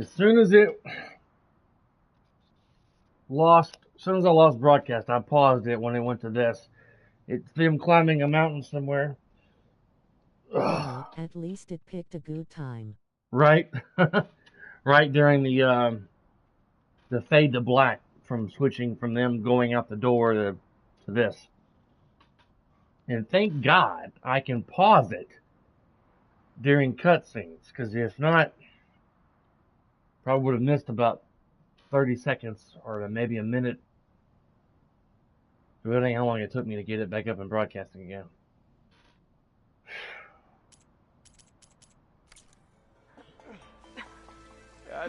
As soon as it as soon as I lost broadcast, I paused it when it went to this. It's them climbing a mountain somewhere. Well, at least it picked a good time. Right? Right during the fade to black from switching from them going out the door to this. And thank God I can pause it during cutscenes, because if not, probably would have missed about 30 seconds or maybe a minute. It ain't how long it took me to get it back up and broadcasting again.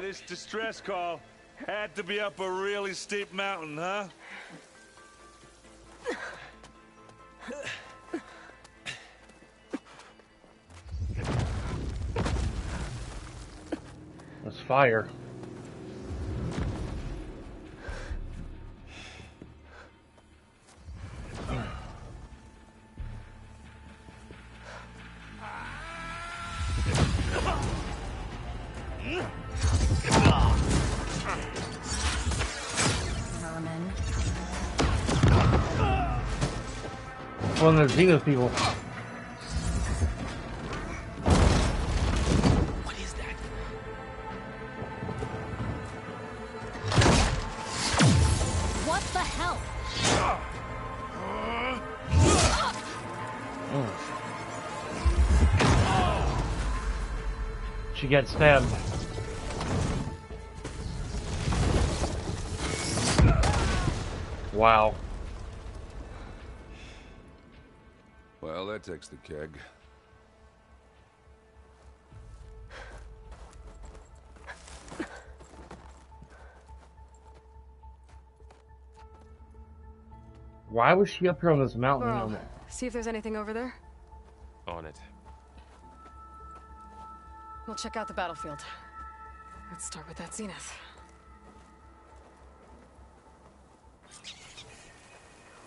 This distress call had to be up a really steep mountain, huh? It's fire. One of the Zenith people. What is that? What the hell? She got stabbed. Wow. Well, that takes the keg. Why was she up here on this mountain? Well, see if there's anything over there. On it. We'll check out the battlefield. Let's start with that Zenith.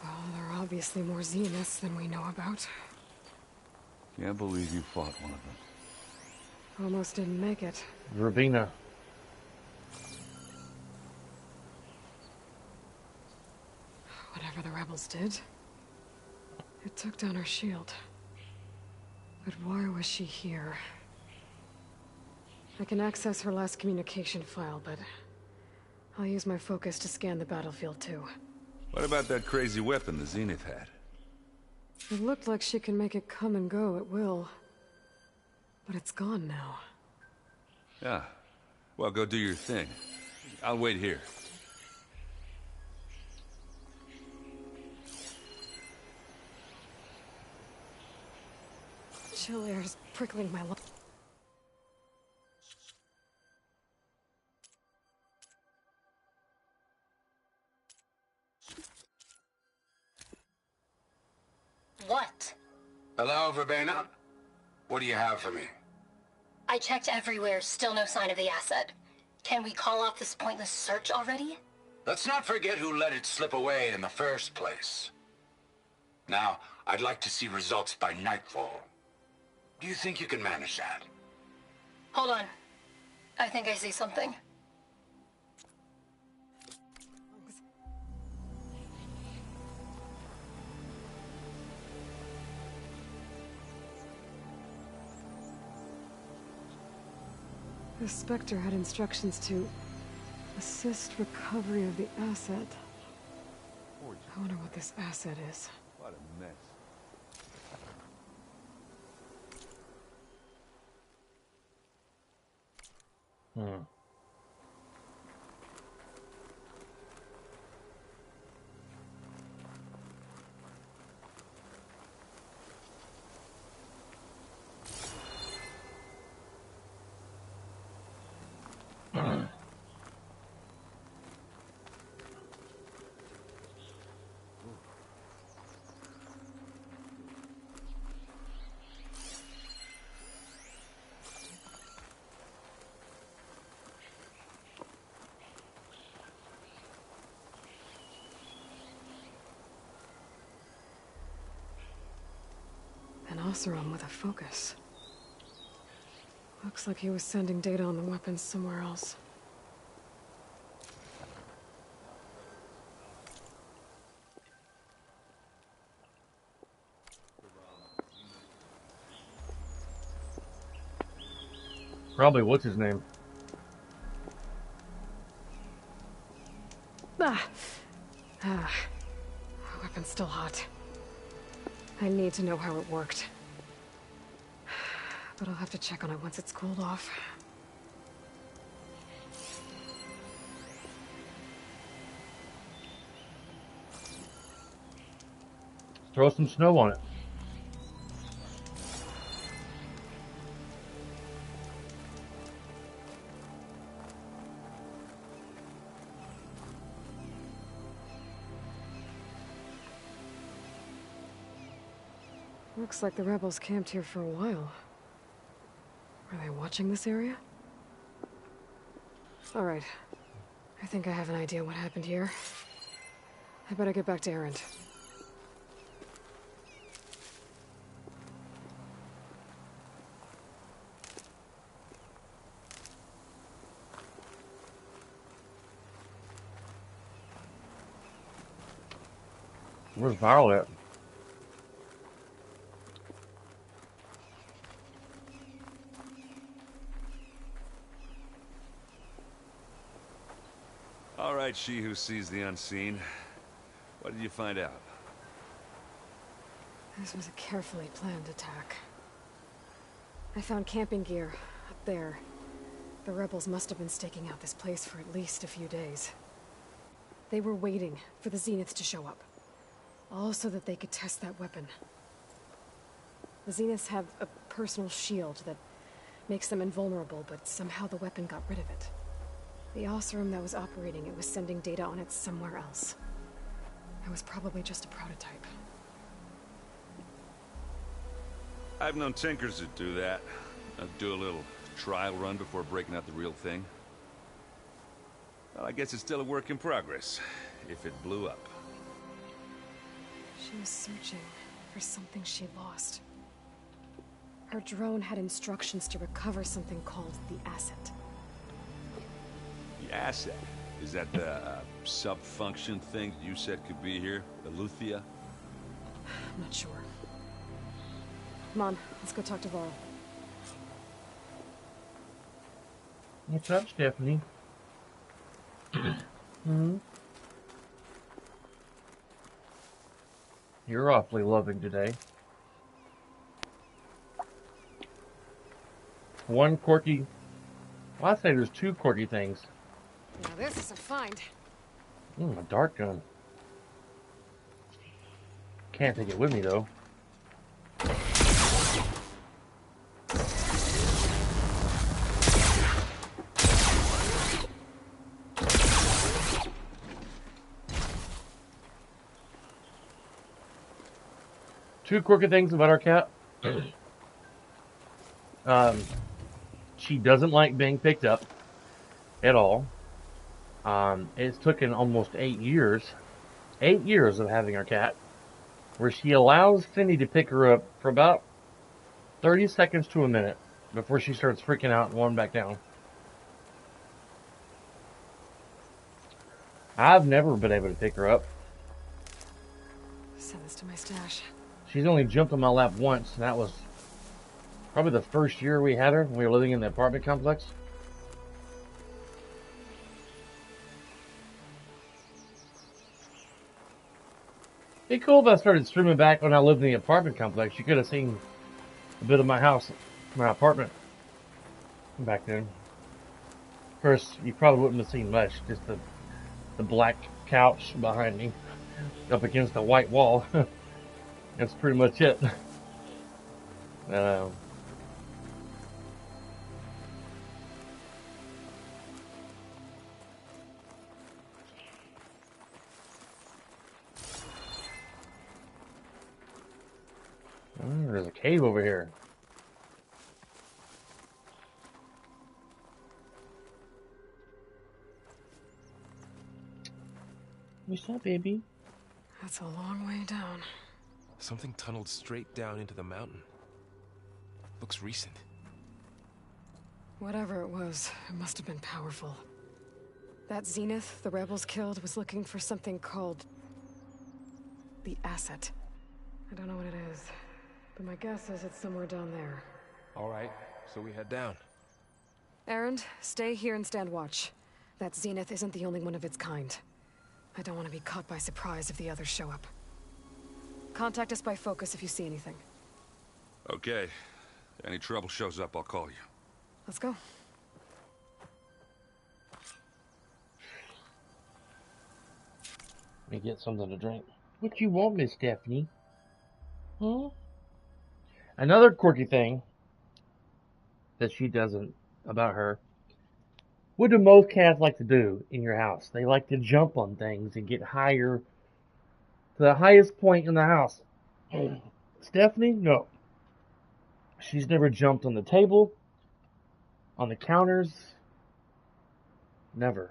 Well, there are obviously more Zeniths than we know about. Can't believe you fought one of them. Almost didn't make it. Ravina. Whatever the rebels did, it took down her shield. But why was she here? I can access her last communication file, but I'll use my focus to scan the battlefield too. What about that crazy weapon the Zenith had? It looked like she can make it come and go at will. But it's gone now. Yeah. Well, go do your thing. I'll wait here. Chill air's prickling my lungs. What? Hello, Verbena? What do you have for me? I checked everywhere, still no sign of the asset. Can we call off this pointless search already? Let's not forget who let it slip away in the first place. Now, I'd like to see results by nightfall. Do you think you can manage that? Hold on. I think I see something. The Spectre had instructions to assist recovery of the asset. I wonder what this asset is. What a mess. An Oseram with a focus. Looks like he was sending data on the weapons somewhere else. Probably what's his name? The weapon's still hot. I need to know how it worked. But I'll have to check on it once it's cooled off. Throw some snow on it. Looks like the rebels camped here for a while. Are they watching this area? Alright. I think I have an idea what happened here. I better get back to Erend. Where's Violet? All right, she who sees the unseen. What did you find out? This was a carefully planned attack. I found camping gear up there. The rebels must have been staking out this place for at least a few days. They were waiting for the Zeniths to show up. All so that they could test that weapon. The Zeniths have a personal shield that makes them invulnerable, but somehow the weapon got rid of it. The Oseram that was operating it was sending data on it somewhere else. It was probably just a prototype. I've known tinkers that do that. I'd do a little trial run before breaking out the real thing. Well, I guess it's still a work in progress, if it blew up. She was searching for something she lost. Her drone had instructions to recover something called the Asset. The asset? Is that the sub-function thing you said could be here? The Luthia? I'm not sure. Come on, let's go talk to Varl. What's up, Stephanie? You're awfully loving today. One quirky... Well, I'd say there's two quirky things. Now this is a find. A dart gun. Can't take it with me, though. Two quirky things about our cat. She doesn't like being picked up at all. It's taken almost 8 years. 8 years of having our cat, where she allows Finny to pick her up for about 30 seconds to a minute before she starts freaking out and wanting back down. I've never been able to pick her up. Send this to my stash. She's only jumped on my lap once, and that was probably the first year we had her when we were living in the apartment complex. It'd be cool if I started streaming back when I lived in the apartment complex. You could have seen a bit of my house, my apartment, back then. Of course, you probably wouldn't have seen much, just the black couch behind me, up against the white wall. That's pretty much it. There's a cave over here. What's up, baby? That's a long way down. Something tunneled straight down into the mountain. Looks recent. Whatever it was, it must have been powerful. That Zenith the rebels killed was looking for something called the asset. I don't know what it is, but my guess is it's somewhere down there. All right, so we head down. Erend, stay here and stand watch. That Zenith isn't the only one of its kind. I don't want to be caught by surprise if the others show up. Contact us by focus if you see anything. Okay. Any trouble shows up, I'll call you. Let's go. Let me get something to drink. What you want, Miss Stephanie? Hmm? Another quirky thing that she doesn't about her. What do most cats like to do in your house? They like to jump on things and get higher to the highest point in the house. Stephanie, no. She's never jumped on the table, on the counters. Never.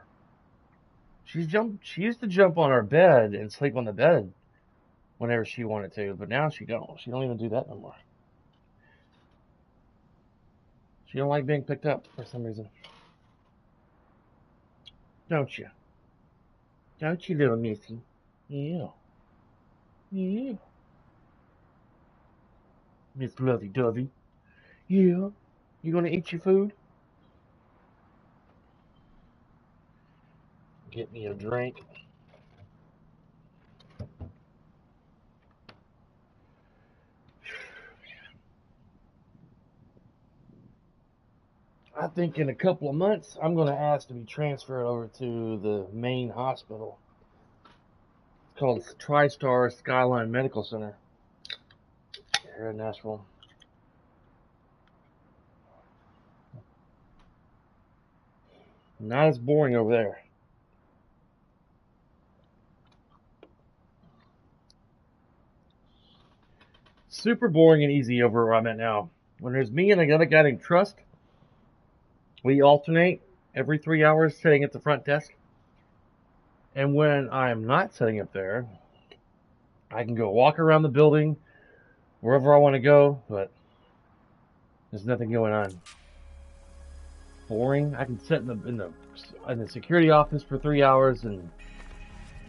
She used to jump on her bed and sleep on the bed whenever she wanted to, but now she don't. She don't even do that no more. She don't like being picked up for some reason. Don't you? Don't you, little missy? Yeah. Yeah. Miss Lovey Dovey. Yeah. You gonna eat your food? Get me a drink. I think in a couple of months, I'm going to ask to be transferred over to the main hospital. It's called TriStar Skyline Medical Center here in Nashville. Not as boring over there. Super boring and easy over where I'm at now. When there's me and another guy named Trust, we alternate every 3 hours sitting at the front desk. And when I'm not sitting up there, I can go walk around the building wherever I want to go, but there's nothing going on. Boring. I can sit in the security office for 3 hours and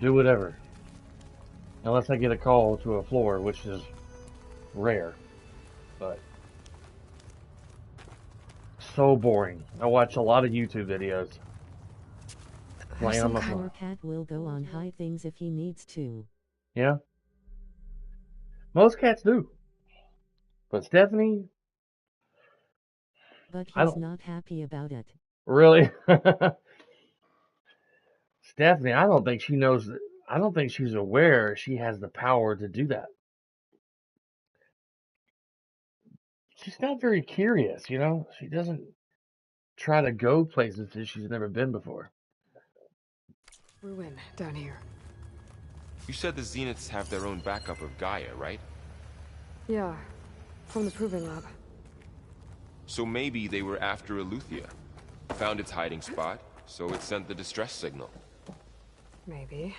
do whatever. Unless I get a call to a floor, which is rare. But so boring. I watch a lot of YouTube videos. Playing on my phone. Our cat will go on high things if he needs to. Yeah. Most cats do. But Stephanie, But he's not happy about it. really? Stephanie, I don't think she knows that. I don't think she's aware she has the power to do that. She's not very curious, you know? She doesn't try to go places that she's never been before. Ruin down here. You said the Zeniths have their own backup of Gaia, right? Yeah, from the Proving Lab. So maybe they were after Eleuthia. Found its hiding spot, so it sent the distress signal. Maybe.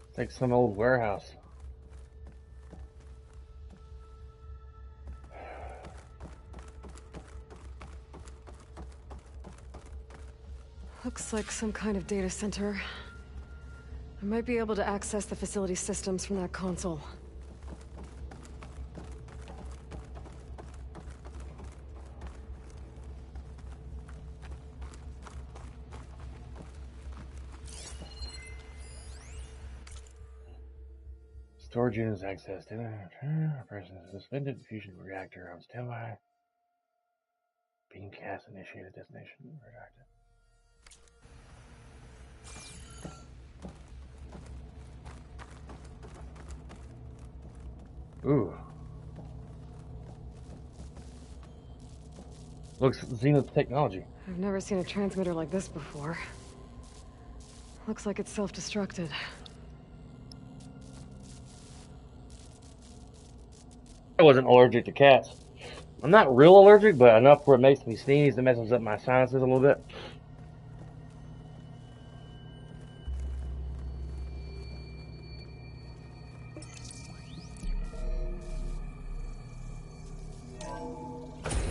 It's like some old warehouse. Looks like some kind of data center. I might be able to access the facility systems from that console. Storage units access. Person suspended fusion reactor on standby. Beamcast initiated destination. Redacted. Ooh. Looks Zenith technology. I've never seen a transmitter like this before. Looks like it's self-destructed. I wasn't allergic to cats. I'm not real allergic, but enough where it makes me sneeze and messes up my sinuses a little bit.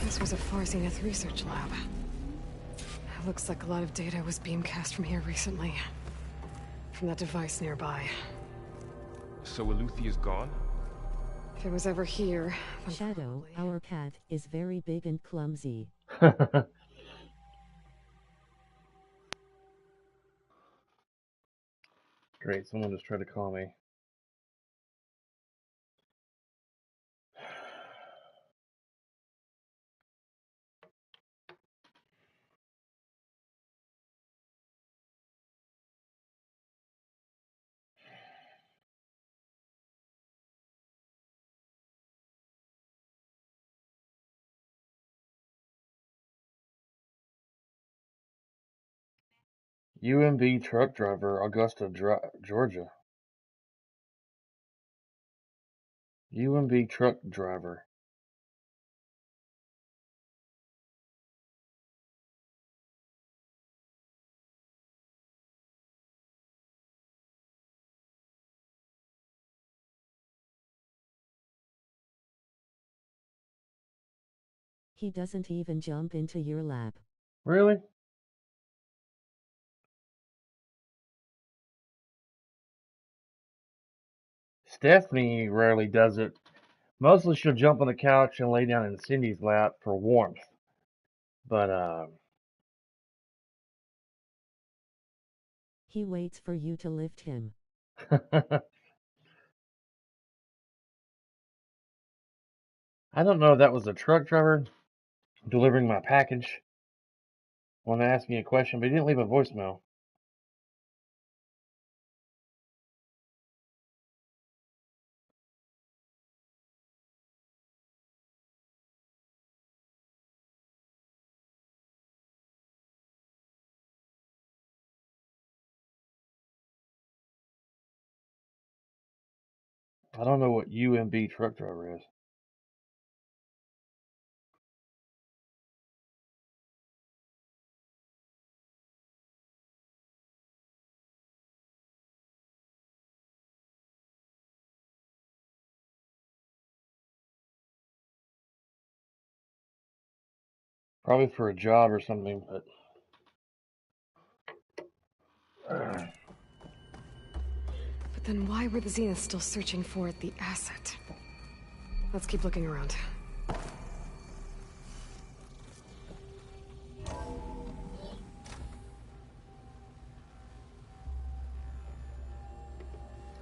This was a Far Zenith research lab. It looks like a lot of data was beamcast from here recently. From that device nearby. So Eluthia's gone? If it was ever here, then Shadow, probably. our cat, is very big and clumsy. Great, someone just tried to call me. UMB truck driver, Augusta, Georgia. UMB truck driver. He doesn't even jump into your lap. Really? Stephanie rarely does it. Mostly she'll jump on the couch and lay down in Cindy's lap for warmth. But, He waits for you to lift him. I don't know if that was a truck driver delivering my package. Wanted to ask me a question, but he didn't leave a voicemail. I don't know what UMB truck driver is. Probably for a job or something, but... But then why were the Zeniths still searching for the asset? Let's keep looking around.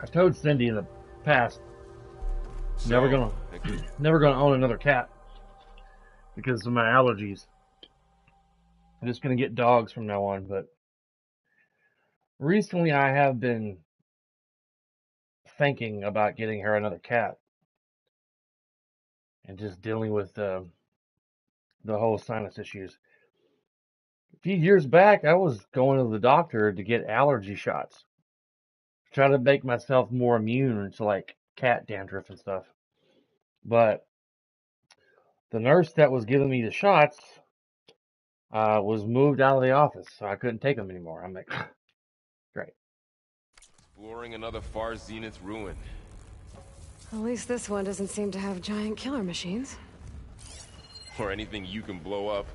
I told Cindy in the past, never gonna own another cat because of my allergies. I'm just gonna get dogs from now on. But recently, I have been thinking about getting her another cat and just dealing with the whole sinus issues. A few years back, I was going to the doctor to get allergy shots. Try to make myself more immune to like cat dandruff and stuff. But the nurse that was giving me the shots was moved out of the office, so I couldn't take them anymore. I'm like, great. Exploring another Far Zenith ruin. At least this one doesn't seem to have giant killer machines. Or anything you can blow up.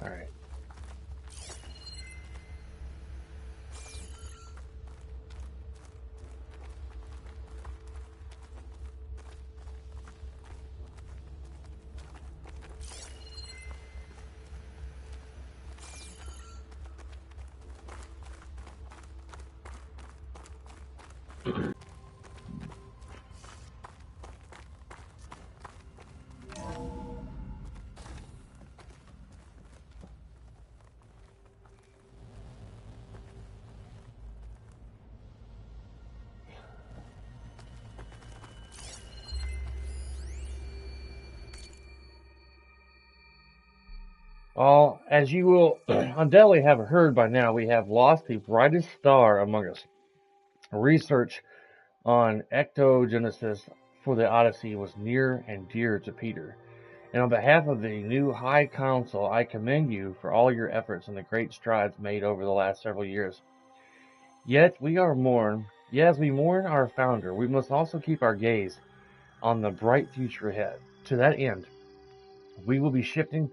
Alright. Well, as you will undoubtedly have heard by now, we have lost the brightest star among us. Research on ectogenesis for the Odyssey was near and dear to Peter. And on behalf of the new High Council, I commend you for all your efforts and the great strides made over the last several years. Yet as we mourn our founder, we must also keep our gaze on the bright future ahead. To that end, we will be shifting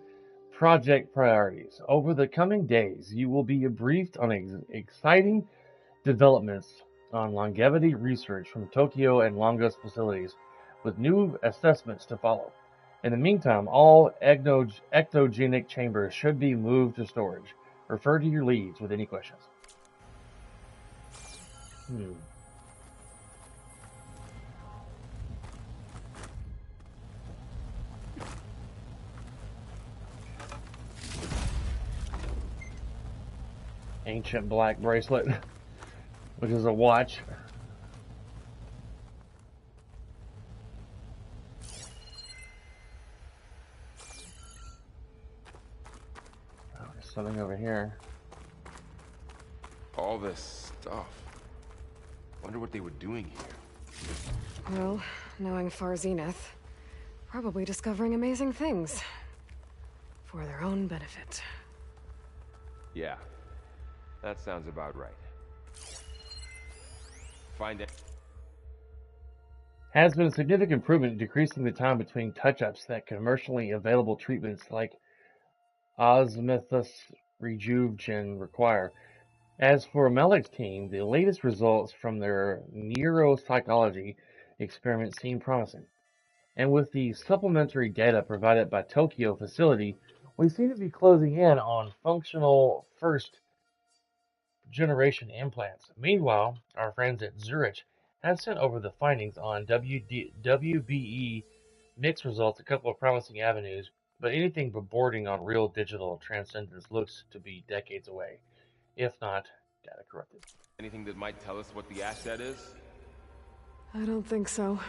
project priorities. Over the coming days, you will be briefed on exciting developments on longevity research from Tokyo and Longos facilities, with new assessments to follow. In the meantime, all ectogenic chambers should be moved to storage. Refer to your leads with any questions. Ancient black bracelet, which is a watch. Oh, there's something over here. All this stuff. Wonder what they were doing here. Well, knowing Far Zenith, probably discovering amazing things. For their own benefit. Yeah, that sounds about right. Find it. Has been a significant improvement in decreasing the time between touch-ups that commercially available treatments like osmosis rejuven require. As for Melik's team, the latest results from their neuropsychology experiment seem promising. And with the supplementary data provided by Tokyo facility, we seem to be closing in on functional first-generation implants. Meanwhile, our friends at Zurich have sent over the findings on WBE mixed results, a couple of promising avenues, but anything but bordering on real digital transcendence looks to be decades away, if not data corrupted. Anything that might tell us what the asset is? I don't think so.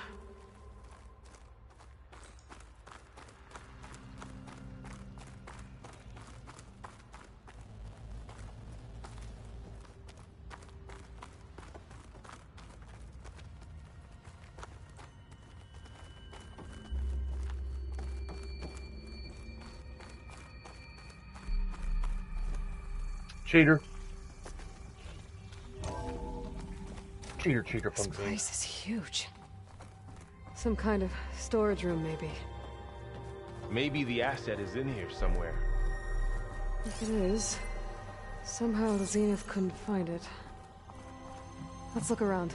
Cheater. Cheater This from place is huge. Some kind of storage room, maybe. Maybe the asset is in here somewhere. If it is, somehow the Zenith couldn't find it. Let's look around.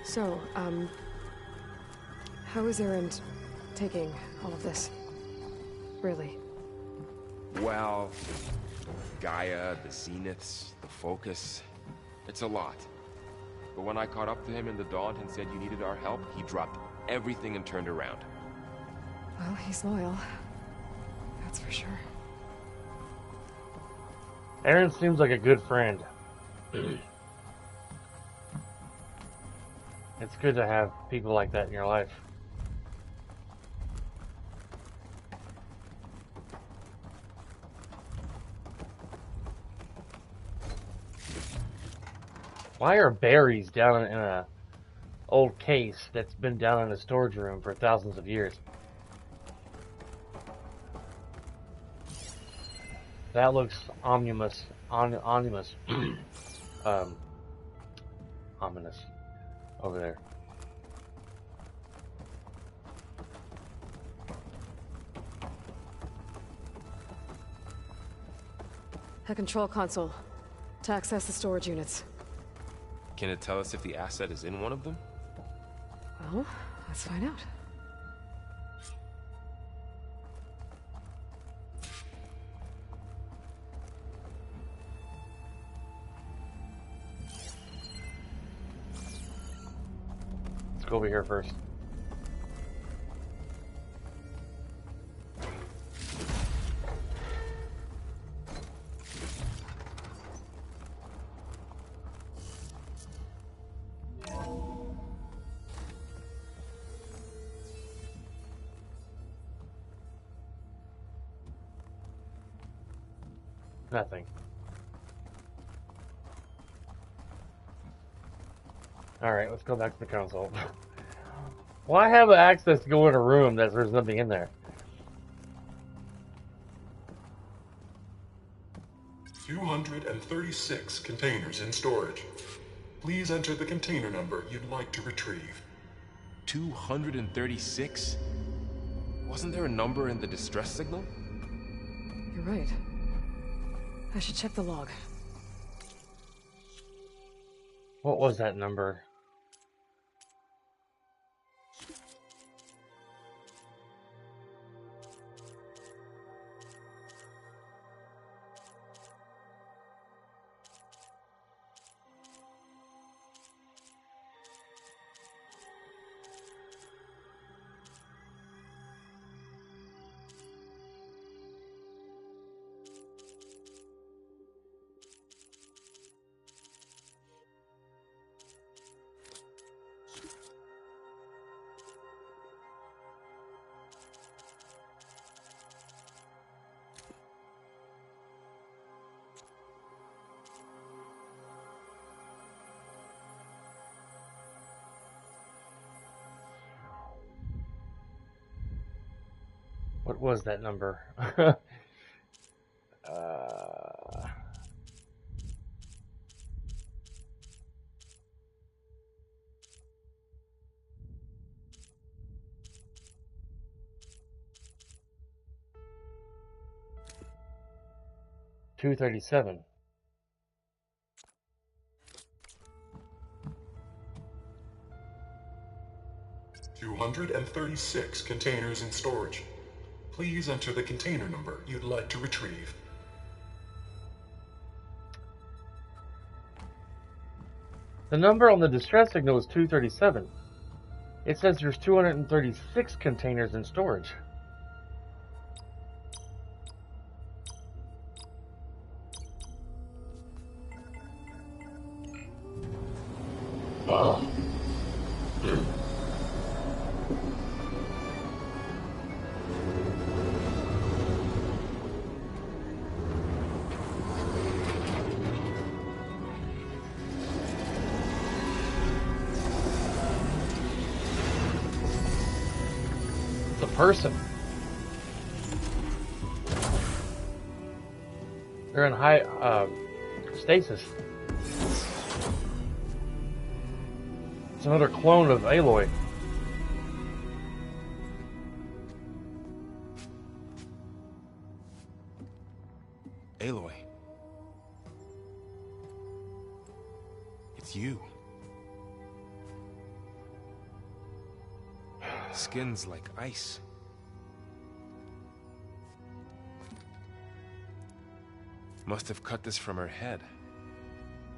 So, how is Erend taking all of this? Really? Well, Gaia, the Zeniths, the Focus. It's a lot. But when I caught up to him in the Daunt and said you needed our help, he dropped everything and turned around. Well, he's loyal. That's for sure. Aaron seems like a good friend. It's good to have people like that in your life. Why are berries down in a old case that's been down in a storage room for thousands of years? That looks ominous. Ominous over there. A control console. To access the storage units. Can it tell us if the asset is in one of them? Well, let's find out. Let's go over here first. Nothing. Alright, let's go back to the console. Well, I have access to go in a room that there's nothing in there. 236 containers in storage. Please enter the container number you'd like to retrieve. 236? Wasn't there a number in the distress signal? You're right. I should check the log. What was that number? What was that number? $237. $236 containers in storage. Please enter the container number you'd like to retrieve. The number on the distress signal is 237. It says there's 236 containers in storage. Oh. Person. They're in high stasis. It's another clone of Aloy. Aloy. It's you. Skin's like ice. Must have cut this from her head.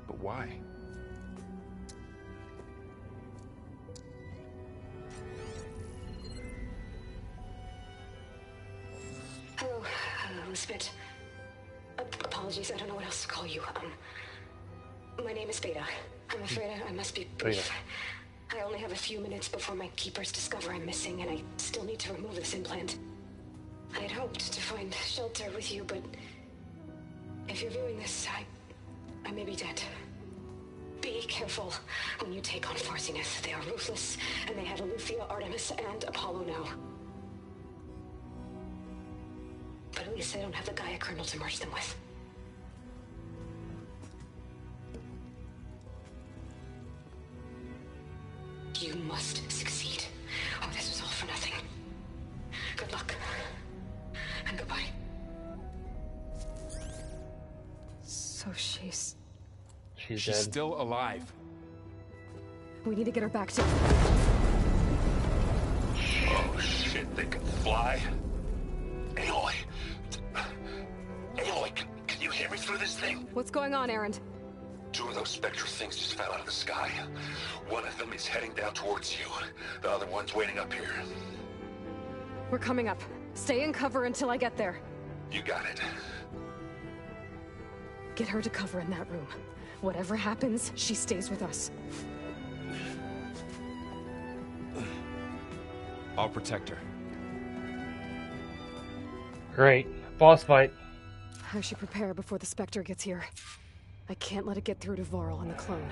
But why? Hello, Elizabeth. Apologies, I don't know what else to call you. My name is Beta. I'm afraid I must be brief. I only have a few minutes before my keepers discover I'm missing, and I still need to remove this implant. I had hoped to find shelter with you, but if you're viewing this, I may be dead. Be careful when you take on Far Zenith. They are ruthless, and they have Eleuthia, Artemis, and Apollo now. But at least they don't have the Gaia kernel to merge them with. You must succeed, or this was all for nothing. Good luck, and goodbye. So she's She's dead. still alive. We need to get her back to... Oh shit, they can fly? Aloy! Aloy, can you hear me through this thing? What's going on, Erend? 2 of those Spectre things just fell out of the sky. One of them is heading down towards you. The other one's waiting up here. We're coming up. Stay in cover until I get there. You got it. Get her to cover in that room. Whatever happens, she stays with us. I'll protect her. Great. Boss fight. I should prepare before the Spectre gets here. I can't let it get through to Varl and the clone.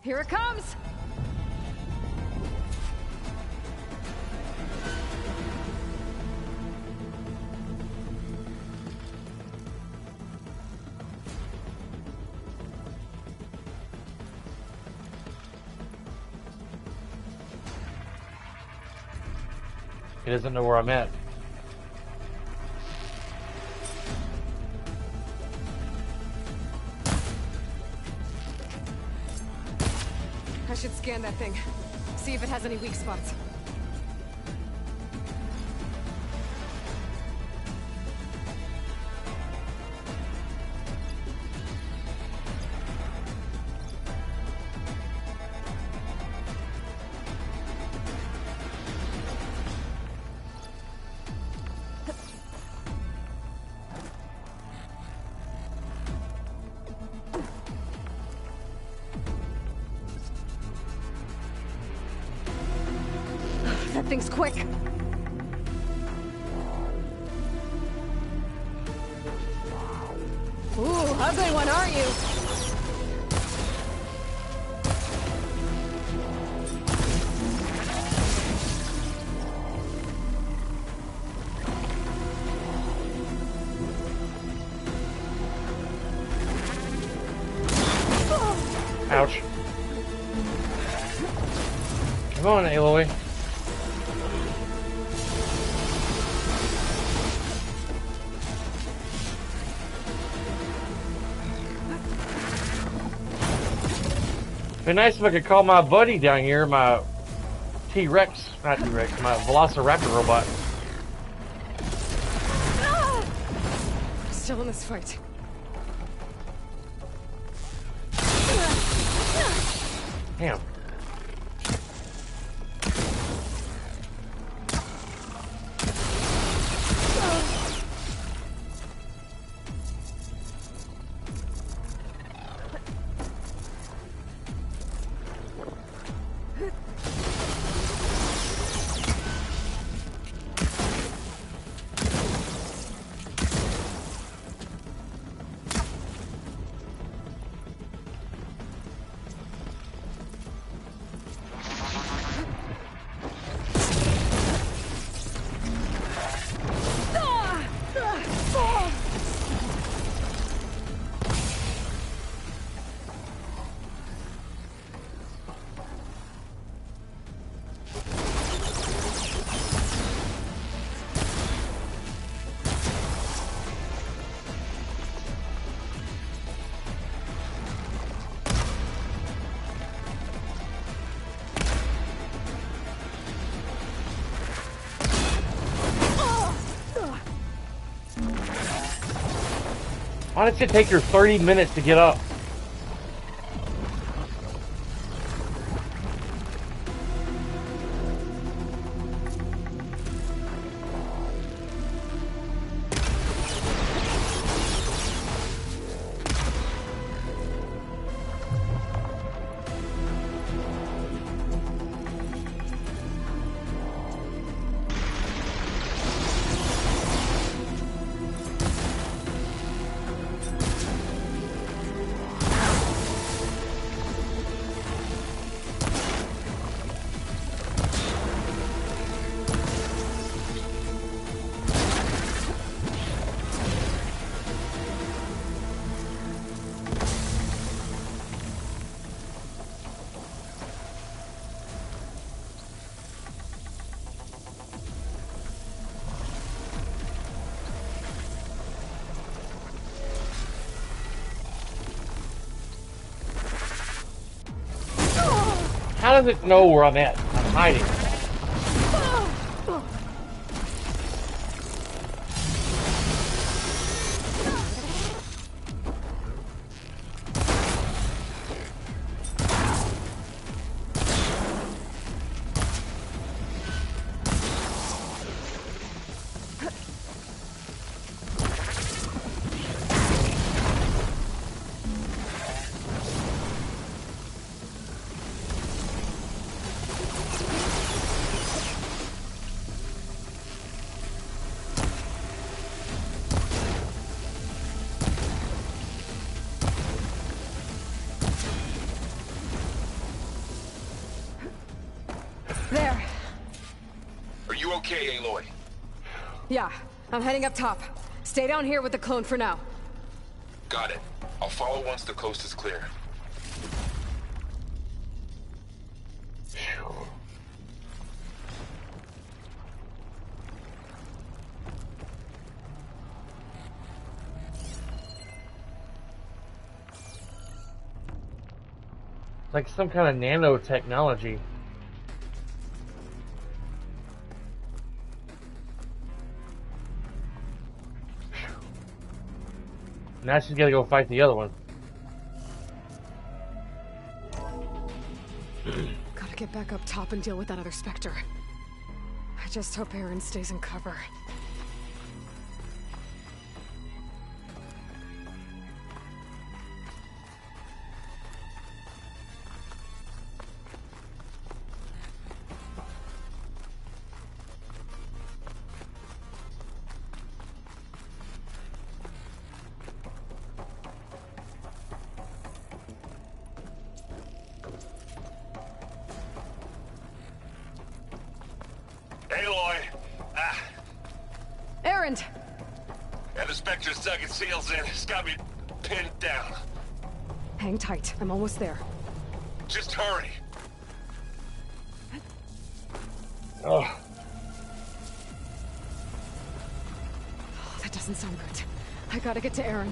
Here it comes! He doesn't know where I'm at. I should scan that thing. See if it has any weak spots. That thing's quick. Ooh, ugly one, aren't you? Ouch. Come on, Aloy. It'd be nice if I could call my buddy down here, my T-Rex, not T-Rex, my Velociraptor robot. Still in this fight. Damn. Why did it take her 30 minutes to get up? How does it know where I'm at? I'm hiding. There. Are you okay, Aloy? Yeah, I'm heading up top. Stay down here with the clone for now. Got it. I'll follow once the coast is clear. Like some kind of nanotechnology. Now she's gotta go fight the other one. Gotta get back up top and deal with that other Spectre. I just hope Aaron stays in cover. Aloy! Aaron! And the Spectre's dug its heels in. It's got me pinned down. Hang tight. I'm almost there. Just hurry. Oh. That doesn't sound good. I gotta get to Aaron.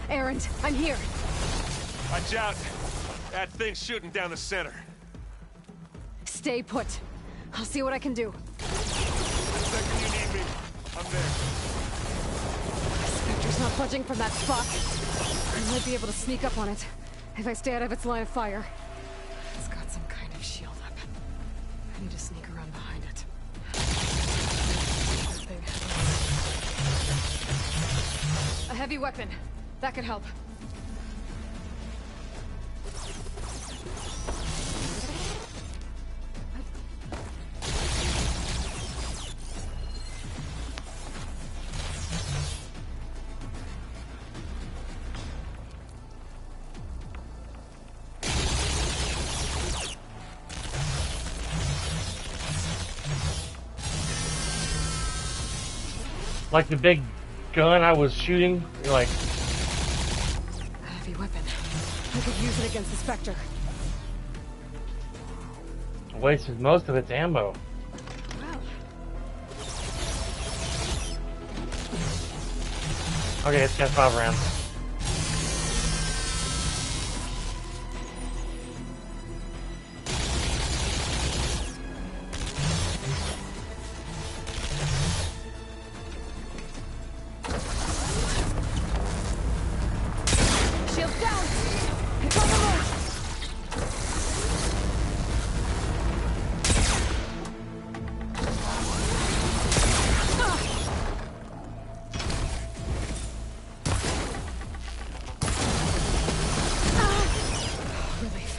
Aaron, I'm here. Watch out. That thing's shooting down the center. Stay put. I'll see what I can do. The second you need me, I'm there. Spectre's not budging from that spot. I might be able to sneak up on it if I stay out of its line of fire. It's got some kind of shield up. I need to sneak around behind it. Big heavy. A heavy weapon. That could help. Like the big gun I was shooting, you're like... A heavy weapon. I could use it against the Spectre. Wasted most of its ammo. Well. Okay, it's got 5 rounds. Shields down! It's on the move! Relief.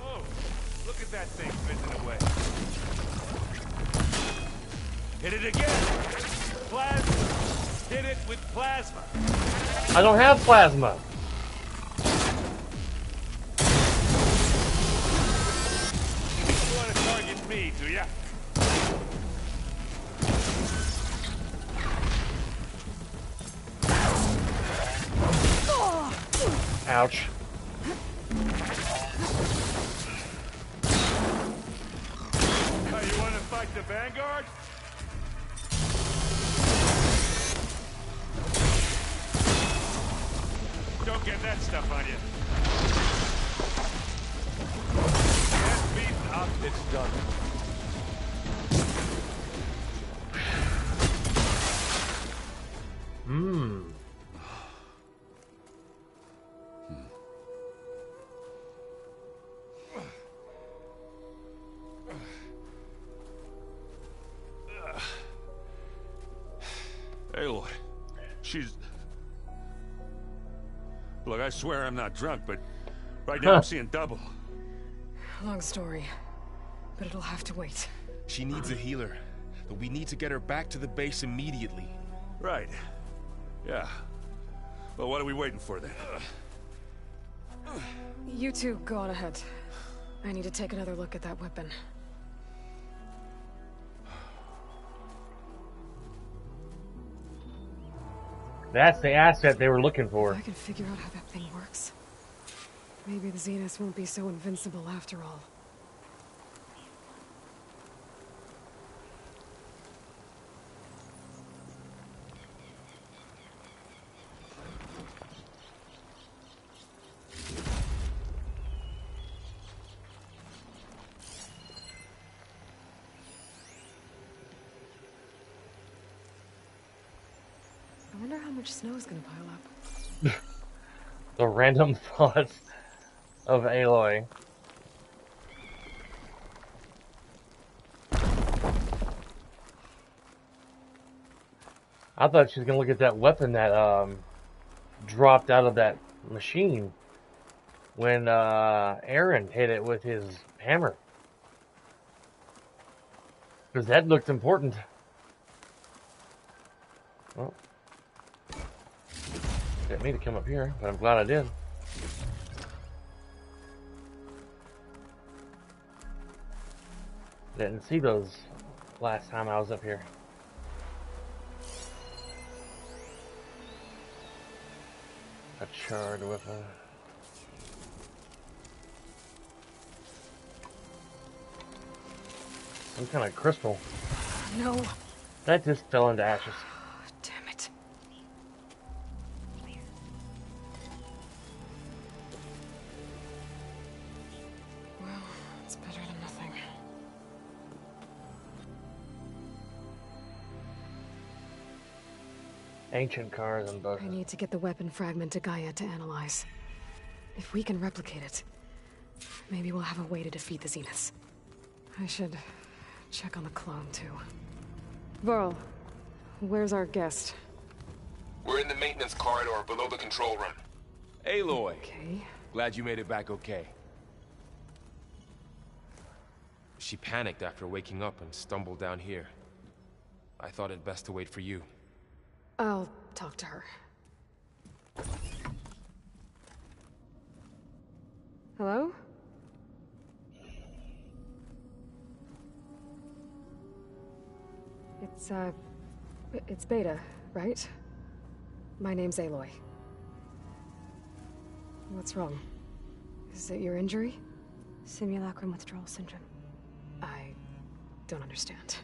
Oh, look at that thing fizzing away. Hit it again! Plasma! Hit it with plasma! I don't have plasma. You want to target me, do ya? Ouch. Oh, you want to fight like the Vanguard? Don't get that stuff on you. Get beaten up, it's done. Aloy, she's... Look, I swear I'm not drunk, but right now I'm seeing double. Long story, but it'll have to wait. She needs a healer, but we need to get her back to the base immediately. Right. Yeah. Well, what are we waiting for then? You two go on ahead. I need to take another look at that weapon. That's the asset they were looking for. If I can figure out how that thing works, maybe the Zeniths won't be so invincible after all. I wonder how much snow is going to pile up. The random thoughts of Aloy. I thought she was gonna look at that weapon that dropped out of that machine when Aaron hit it with his hammer, because that looked important. Well, didn't mean to come up here, but I'm glad I did. Didn't see those last time I was up here. A charred weapon. Some kind of crystal. No. That just fell into ashes. Damn it. Well, it's better than nothing. Ancient cars and buses. I need to get the weapon fragment to Gaia to analyze. If we can replicate it, maybe we'll have a way to defeat the Zeniths. I should check on the clone, too. Varl, where's our guest? We're in the maintenance corridor below the control room. Aloy. Okay. Glad you made it back okay. She panicked after waking up and stumbled down here. I thought it best to wait for you. I'll talk to her. Hello? It's Beta, right? My name's Aloy. What's wrong? Is it your injury? Simulacrum withdrawal syndrome. I don't understand.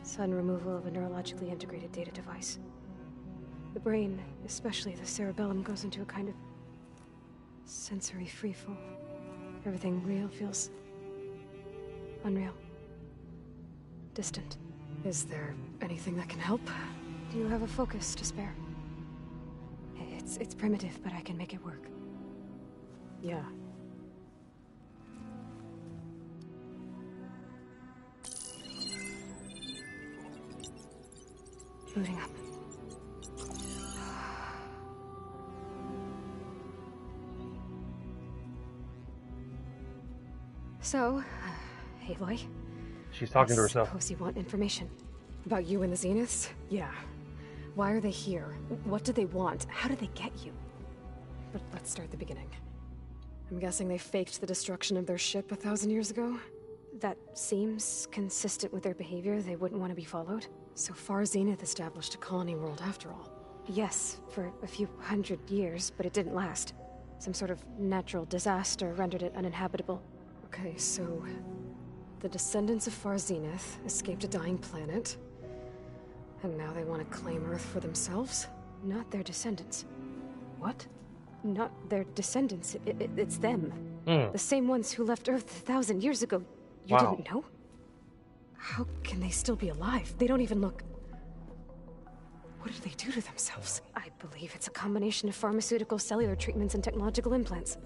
Sudden removal of a neurologically integrated data device. The brain, especially the cerebellum, goes into a kind of sensory freefall. Everything real feels unreal. Distant. Is there anything that can help? Do you have a focus to spare? It's primitive, but I can make it work. Yeah. Booting up. So, Aloy. She's talking to herself. I suppose you want information. About you and the Zeniths? Yeah. Why are they here? What do they want? How did they get you? But let's start at the beginning. I'm guessing they faked the destruction of their ship 1,000 years ago? That seems consistent with their behavior. They wouldn't want to be followed. So far, Zenith established a colony world after all. Yes, for a few hundred years, but it didn't last. Some sort of natural disaster rendered it uninhabitable. Okay, so The descendants of Far Zenith escaped a dying planet, and now they want to claim Earth for themselves? Not their descendants. What? Not their descendants. It's them. Mm. The same ones who left Earth 1,000 years ago. You Wow. didn't know? How can they still be alive? They don't even look... What did they do to themselves? I believe it's a combination of pharmaceutical, cellular treatments, and technological implants.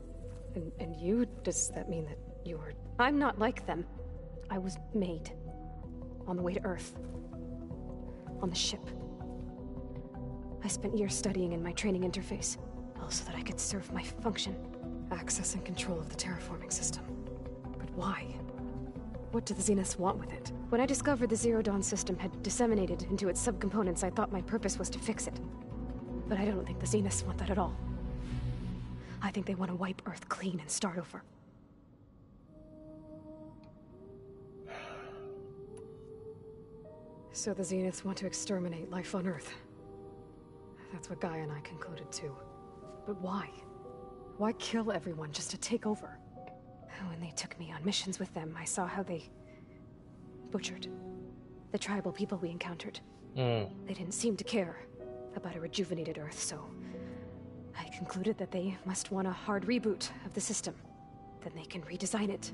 And you? Does that mean that you're... I'm not like them. I was made. On the way to Earth. On the ship. I spent years studying in my training interface, all so that I could serve my function. Access and control of the terraforming system. But why? What do the Zeniths want with it? When I discovered the Zero Dawn system had disseminated into its subcomponents, I thought my purpose was to fix it. But I don't think the Zeniths want that at all. I think they want to wipe Earth clean and start over. So the Zeniths want to exterminate life on Earth. That's what Gaia and I concluded too. But why? Why kill everyone just to take over? When they took me on missions with them, I saw how they butchered the tribal people we encountered. They didn't seem to care about a rejuvenated Earth, so I concluded that they must want a hard reboot of the system. Then they can redesign it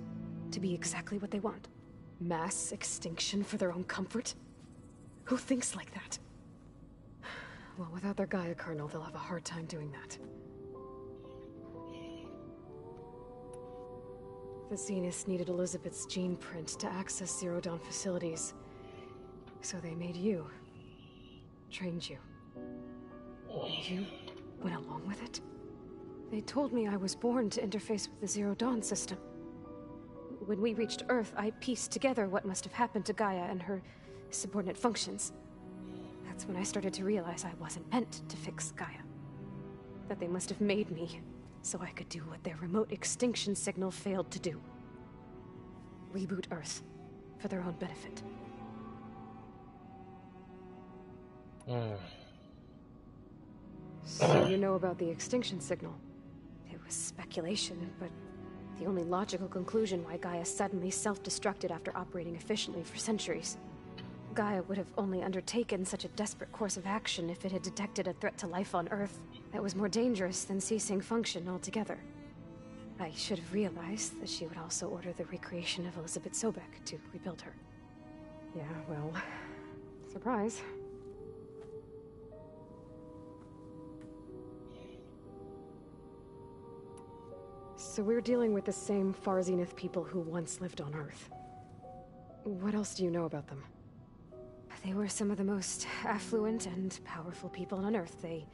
to be exactly what they want. Mass extinction for their own comfort? Who thinks like that? Well, without their Gaia kernel, they'll have a hard time doing that. The Zeniths needed Elizabeth's gene print to access Zero Dawn facilities. So they made you. Trained you. You went along with it? They told me I was born to interface with the Zero Dawn system. When we reached Earth, I pieced together what must have happened to Gaia and her subordinate functions. That's when I started to realize I wasn't meant to fix Gaia. That they must have made me so I could do what their remote extinction signal failed to do. Reboot Earth for their own benefit. So you know about the extinction signal? It was speculation, but the only logical conclusion why Gaia suddenly self-destructed after operating efficiently for centuries. Gaia would have only undertaken such a desperate course of action if it had detected a threat to life on Earth that was more dangerous than ceasing function altogether. I should have realized that she would also order the recreation of Elizabeth Sobek to rebuild her. Yeah, well, surprise. So we're dealing with the same Far Zenith people who once lived on Earth. What else do you know about them? They were some of the most affluent and powerful people on Earth. They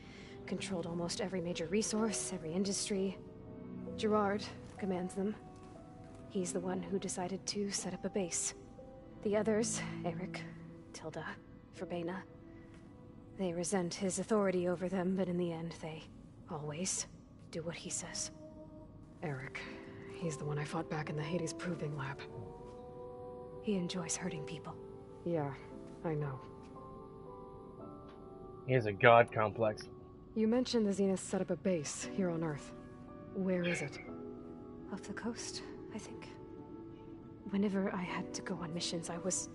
controlled almost every major resource, every industry. Gerard commands them. He's the one who decided to set up a base. The others, Eric, Tilda, Verbena, they resent his authority over them, but in the end, they always do what he says. Eric. He's the one I fought back in the Hades Proving Lab. He enjoys hurting people. Yeah, I know. He has a god complex. You mentioned the Zeniths set up a base here on Earth. Where is it? Off the coast, I think. Whenever I had to go on missions, I was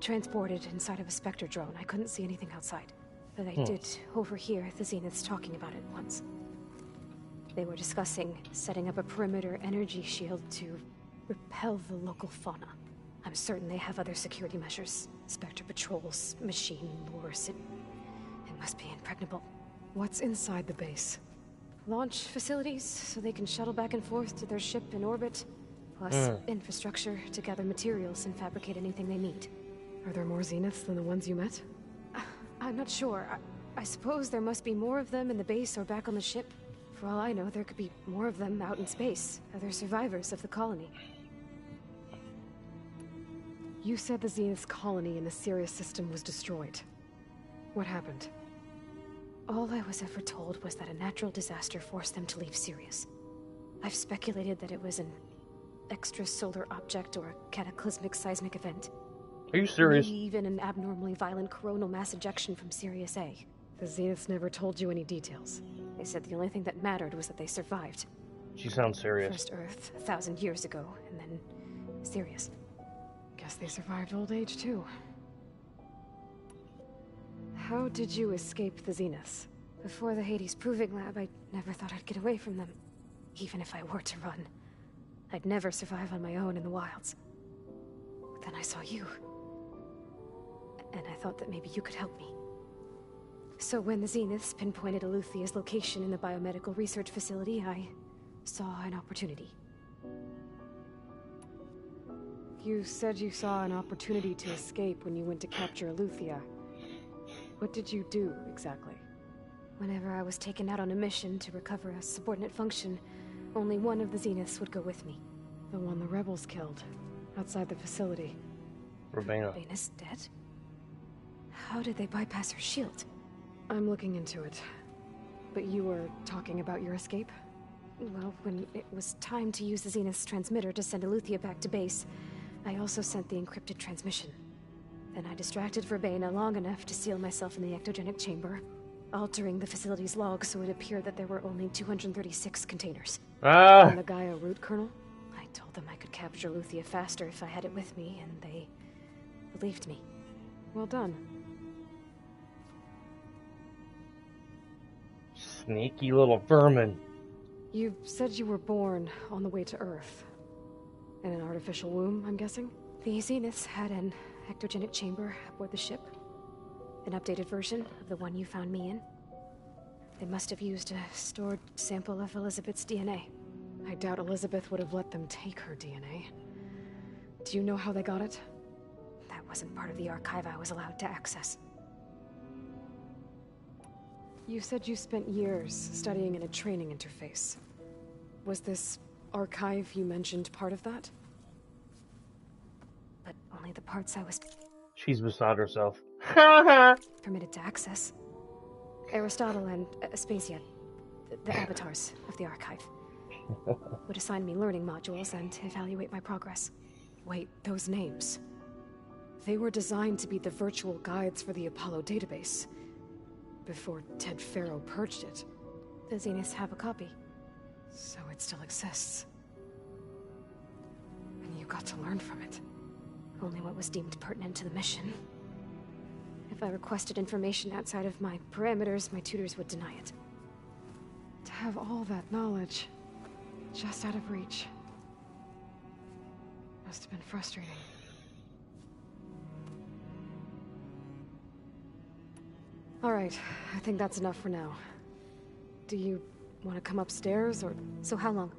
transported inside of a Spectre drone. I couldn't see anything outside. But I did overhear the Zeniths talking about it once. They were discussing setting up a perimeter energy shield to repel the local fauna. I'm certain they have other security measures. Spectre patrols, machine lures. It must be impregnable. What's inside the base? Launch facilities, so they can shuttle back and forth to their ship in orbit. Plus infrastructure to gather materials and fabricate anything they need. Are there more Zeniths than the ones you met? I'm not sure. I suppose there must be more of them in the base or back on the ship. For all I know, there could be more of them out in space. Other survivors of the colony. You said the Zenith's colony in the Sirius system was destroyed. What happened? All I was ever told was that a natural disaster forced them to leave Sirius. I've speculated that it was an extrasolar object or a cataclysmic seismic event. Are you serious? Maybe even an abnormally violent coronal mass ejection from Sirius A. The Zeniths never told you any details. They said the only thing that mattered was that they survived. She sounds serious. First Earth, 1,000 years ago, and then Sirius. Guess they survived old age, too. How did you escape the Zeniths? Before the Hades Proving Lab, I never thought I'd get away from them. Even if I were to run. I'd never survive on my own in the wilds. But then I saw you. And I thought that maybe you could help me. So when the Zeniths pinpointed Eluthia's location in the biomedical research facility, I saw an opportunity. You said you saw an opportunity to escape when you went to capture Eluthia. What did you do, exactly? Whenever I was taken out on a mission to recover a subordinate function, only one of the Zeniths would go with me. The one the rebels killed, outside the facility. Ravena. Ravena's dead? How did they bypass her shield? I'm looking into it. But you were talking about your escape? Well, when it was time to use the Zenith's transmitter to send Eluthia back to base, I also sent the encrypted transmission. Then I distracted Verbena long enough to seal myself in the ectogenic chamber, altering the facility's log so it appeared that there were only 236 containers. And the Gaia root kernel? I told them I could capture Eluthia faster if I had it with me, and they believed me. Well done. Sneaky little vermin. You said you were born on the way to Earth. In an artificial womb, I'm guessing? The Zeniths had an ectogenic chamber aboard the ship. An updated version of the one you found me in. They must have used a stored sample of Elizabeth's DNA. I doubt Elizabeth would have let them take her DNA. Do you know how they got it? That wasn't part of the archive I was allowed to access. You said you spent years studying in a training interface. Was this archive you mentioned part of that? But only the parts I was... She's beside herself. permitted to access. Aristotle and Aspasia, the avatars of the archive, would assign me learning modules and evaluate my progress. Wait, those names. They were designed to be the virtual guides for the Apollo database. Before Ted Faro purged it. The Zeniths have a copy. So it still exists. And you got to learn from it. Only what was deemed pertinent to the mission. If I requested information outside of my parameters, my tutors would deny it. To have all that knowledge, just out of reach. Must have been frustrating. Alright, I think that's enough for now. Do you want to come upstairs, or... So how long?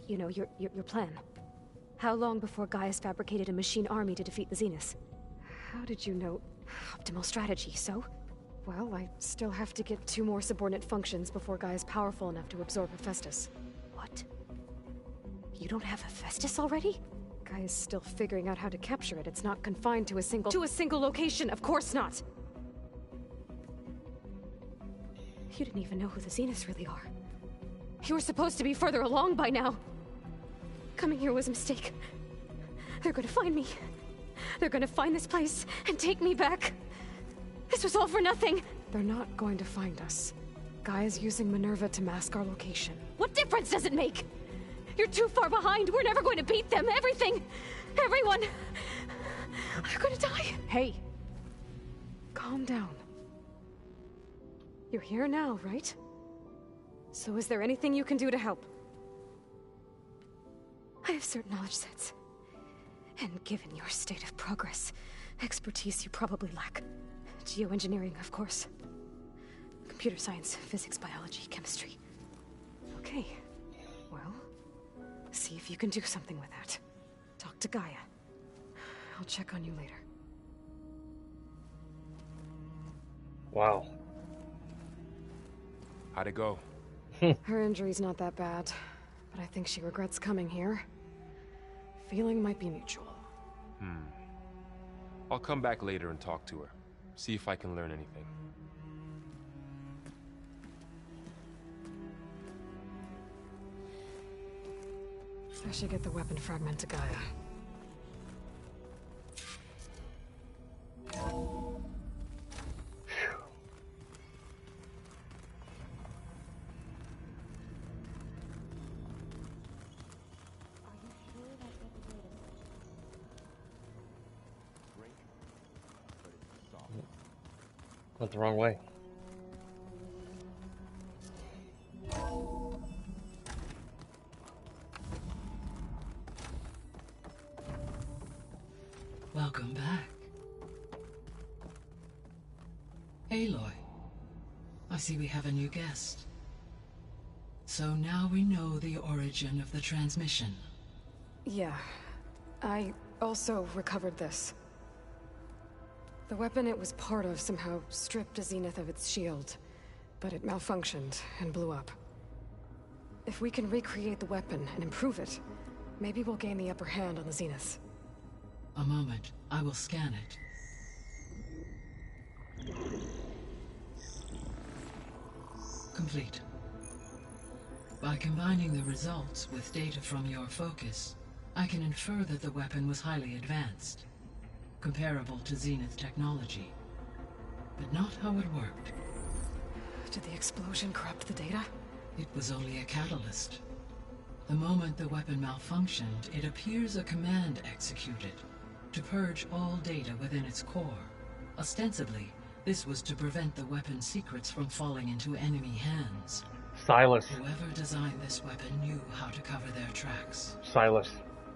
You know, your plan. How long before Gaius fabricated a machine army to defeat the Zeniths? How did you know? Optimal strategy, so? Well, I still have to get 2 more subordinate functions before Gaia's powerful enough to absorb Hephaestus. What? You don't have Hephaestus already? Gaia's still figuring out how to capture it. It's not confined to a single... To a single location, of course not! You didn't even know who the Zeniths really are. You were supposed to be further along by now! Coming here was a mistake. They're gonna find me. They're gonna find this place and take me back. This was all for nothing. They're not going to find us. Gaia's using Minerva to mask our location. What difference does it make? You're too far behind. We're never going to beat them. Everything. Everyone. You're gonna die. Hey. Calm down. You're here now, right? So is there anything you can do to help? I have certain knowledge sets. And given your state of progress, expertise you probably lack. Geoengineering, of course. Computer science, physics, biology, chemistry. Okay. Well, see if you can do something with that. Talk to Gaia. I'll check on you later. Wow. How'd it go? Her injury's not that bad, but I think she regrets coming here. Feeling might be mutual. I'll come back later and talk to her. See if I can learn anything. I should get the weapon fragment to Gaia. Went the wrong way. Welcome back. Aloy, I see we have a new guest. So now we know the origin of the transmission. Yeah. I also recovered this. The weapon it was part of somehow stripped Zenith of its shield, but it malfunctioned and blew up. If we can recreate the weapon and improve it, maybe we'll gain the upper hand on the Zeniths. A moment, I will scan it. Complete. By combining the results with data from your focus, I can infer that the weapon was highly advanced, comparable to Zenith technology, but not how it worked. Did the explosion corrupt the data? It was only a catalyst. The moment the weapon malfunctioned, it appears a command executed to purge all data within its core. Ostensibly, this was to prevent the weapon's secrets from falling into enemy hands. Silas. Whoever designed this weapon knew how to cover their tracks. Silas.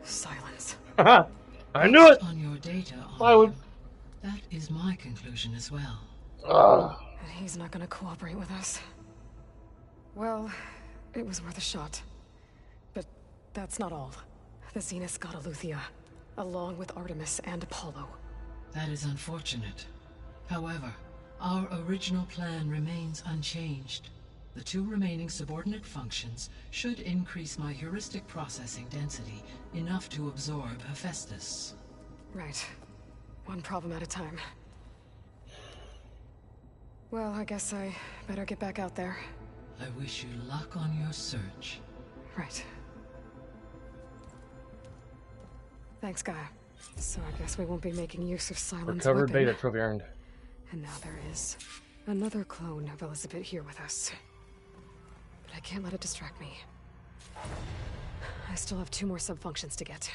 Silence. I knew it! On your data, Silence. That is my conclusion as well. He's not gonna cooperate with us. Well, it was worth a shot. But that's not all. The Zeniths got Eleuthia, along with Artemis and Apollo. That is unfortunate. However, our original plan remains unchanged. The two remaining subordinate functions should increase my heuristic processing density enough to absorb Hephaestus. Right. One problem at a time. Well, I guess I better get back out there. I wish you luck on your search. Right. Thanks, Gaia. So I guess we won't be making use of Silence Recovered weapon. beta trophy earned. And now there is another clone of Elizabeth here with us. But I can't let it distract me. I still have 2 more sub-functions to get.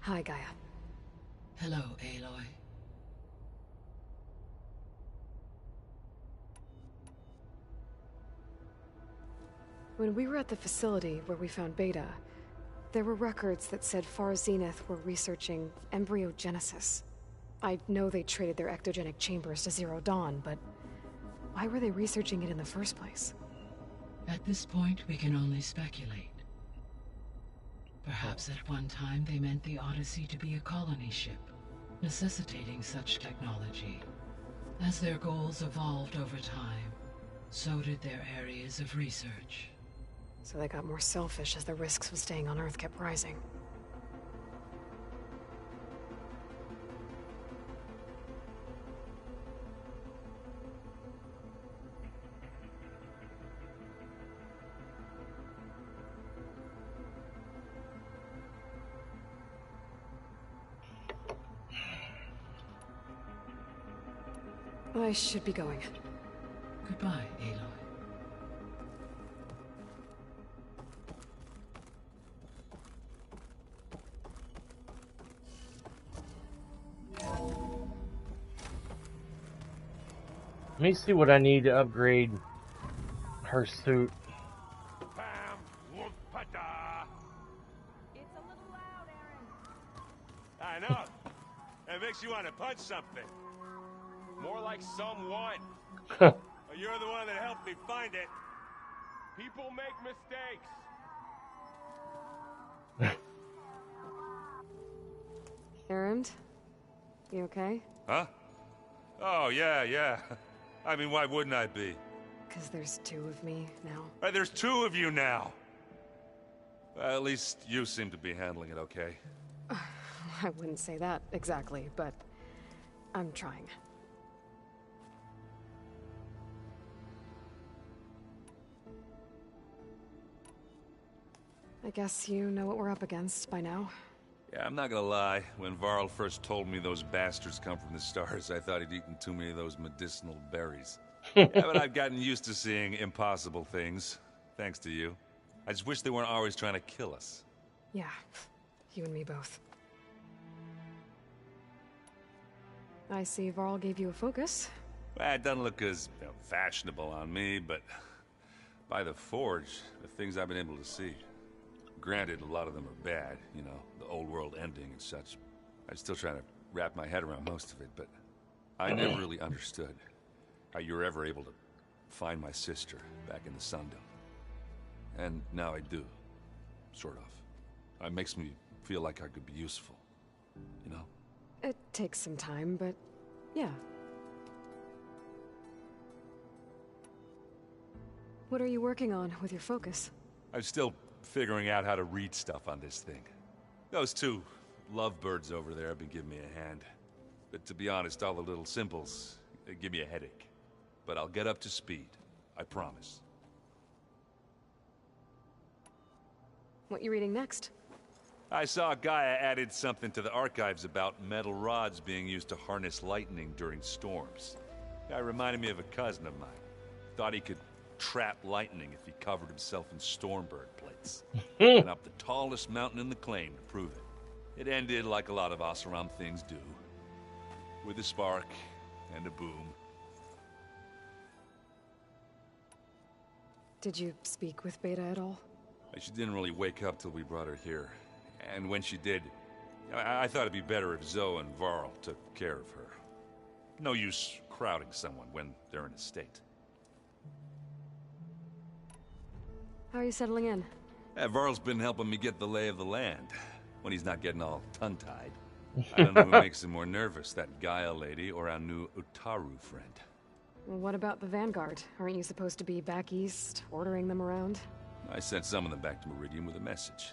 Hi, Gaia. Hello, Aloy. When we were at the facility where we found Beta, there were records that said Far Zenith were researching embryogenesis. I know they traded their ectogenic chambers to Zero Dawn, but why were they researching it in the first place? At this point, we can only speculate. Perhaps at one time they meant the Odyssey to be a colony ship, necessitating such technology. As their goals evolved over time, so did their areas of research. So they got more selfish as the risks of staying on Earth kept rising. I should be going. Goodbye, Aloy. Let me see what I need to upgrade her suit. Bam, whoop, pa-da. It's a little loud, Aaron. I know. It makes you want to punch something. More like someone. You're the one that helped me find it. People make mistakes. Erend? You okay? Huh? Oh, yeah. I mean, why wouldn't I be? Because there's 2 of me now. Right, there's 2 of you now. Well, at least you seem to be handling it okay. I wouldn't say that exactly, but I'm trying. guess you know what we're up against by now. Yeah, I'm not gonna lie. When Varl first told me those bastards come from the stars, I thought he'd eaten too many of those medicinal berries. Yeah, but I've gotten used to seeing impossible things, thanks to you. I just wish they weren't always trying to kill us. Yeah, you and me both. I see Varl gave you a focus. Well, it doesn't look as fashionable on me, but by the Forge, the things I've been able to see. Granted, a lot of them are bad, you know, the old world ending and such. I'm still trying to wrap my head around most of it, but I never really understood how you were ever able to find my sister back in the Sundom. And now I do, sort of. It makes me feel like I could be useful, you know? It takes some time, but yeah. What are you working on with your focus? I'm still figuring out how to read stuff on this thing. Those two lovebirds over there have been giving me a hand. But to be honest, all the little symbols, they give me a headache. But I'll get up to speed, I promise. What you reading next? I saw Gaia added something to the archives about metal rods being used to harness lightning during storms. Guy reminded me of a cousin of mine. Thought he could trap lightning if he covered himself in Stormbird plates. Went up the tallest mountain in the claim to prove it. It ended like a lot of Oseram things do. With a spark and a boom. Did you speak with Beta at all? She didn't really wake up till we brought her here. And when she did, I thought it'd be better if Zoe and Varl took care of her. No use crowding someone when they're in a state. How are you settling in? Varl's been helping me get the lay of the land, when he's not getting all tongue-tied. I don't know who makes him more nervous, that Gaia lady or our new Utaru friend. Well, what about the Vanguard? Aren't you supposed to be back east, ordering them around? I sent some of them back to Meridian with a message.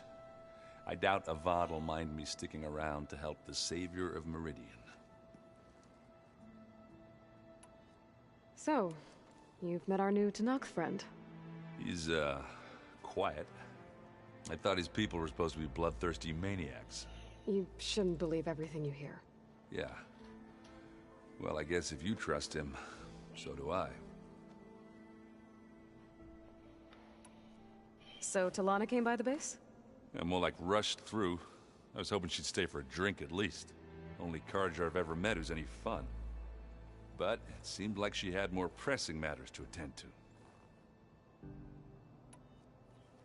I doubt Avad will mind me sticking around to help the savior of Meridian. So, you've met our new Tanakh friend. He's, quiet. I thought his people were supposed to be bloodthirsty maniacs. You shouldn't believe everything you hear. Yeah. Well, I guess if you trust him, so do I. So, Talana came by the base? Yeah, more like rushed through. I was hoping she'd stay for a drink at least. Only Carja I've ever met who's any fun. But it seemed like she had more pressing matters to attend to.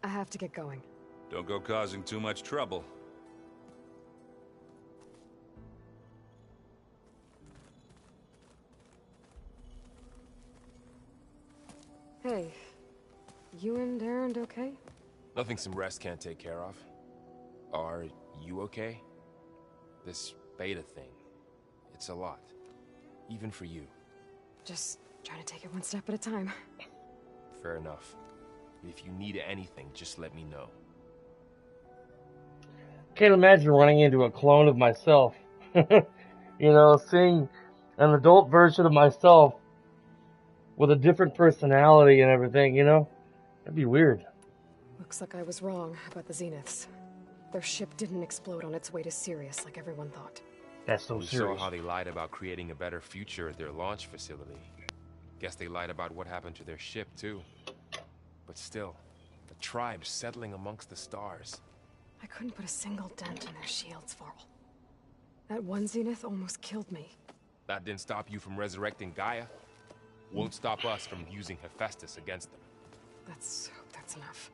I have to get going. Don't go causing too much trouble. Hey, you and Erend okay? Nothing some rest can't take care of. Are you okay? This Beta thing, it's a lot. Even for you. Just trying to take it one step at a time. Fair enough. If you need anything, just let me know. Can't imagine running into a clone of myself. You know, seeing an adult version of myself with a different personality and everything, you know? That'd be weird. Looks like I was wrong about the Zeniths. Their ship didn't explode on its way to Sirius like everyone thought. That's so we serious. saw how they lied about creating a better future at their launch facility. Guess they lied about what happened to their ship, too. But still, the tribe settling amongst the stars. I couldn't put a single dent in their shields, Varl. That one Zenith almost killed me. That didn't stop you from resurrecting Gaia. Won't stop us from using Hephaestus against them. Let's hope that's enough.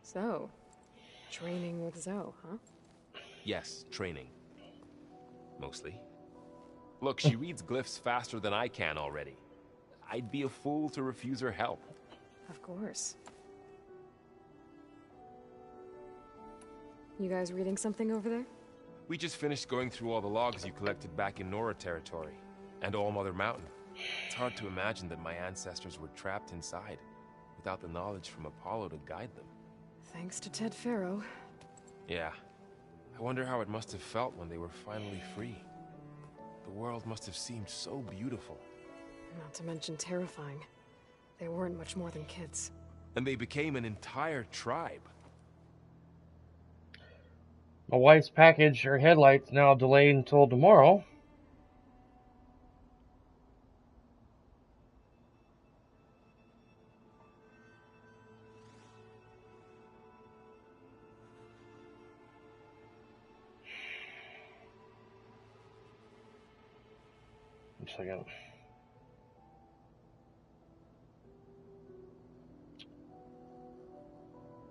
So, training with Zoe, huh? Yes, training. Mostly. Look, she reads glyphs faster than I can already. I'd be a fool to refuse her help. Of course. You guys reading something over there? We just finished going through all the logs you collected back in Nora territory, and All Mother Mountain. It's hard to imagine that my ancestors were trapped inside, without the knowledge from Apollo to guide them. Thanks to Ted Faro. Yeah. I wonder how it must have felt when they were finally free. The world must have seemed so beautiful. Not to mention terrifying. They weren't much more than kids. And they became an entire tribe. My wife's package, her headlights, now delayed until tomorrow. One second.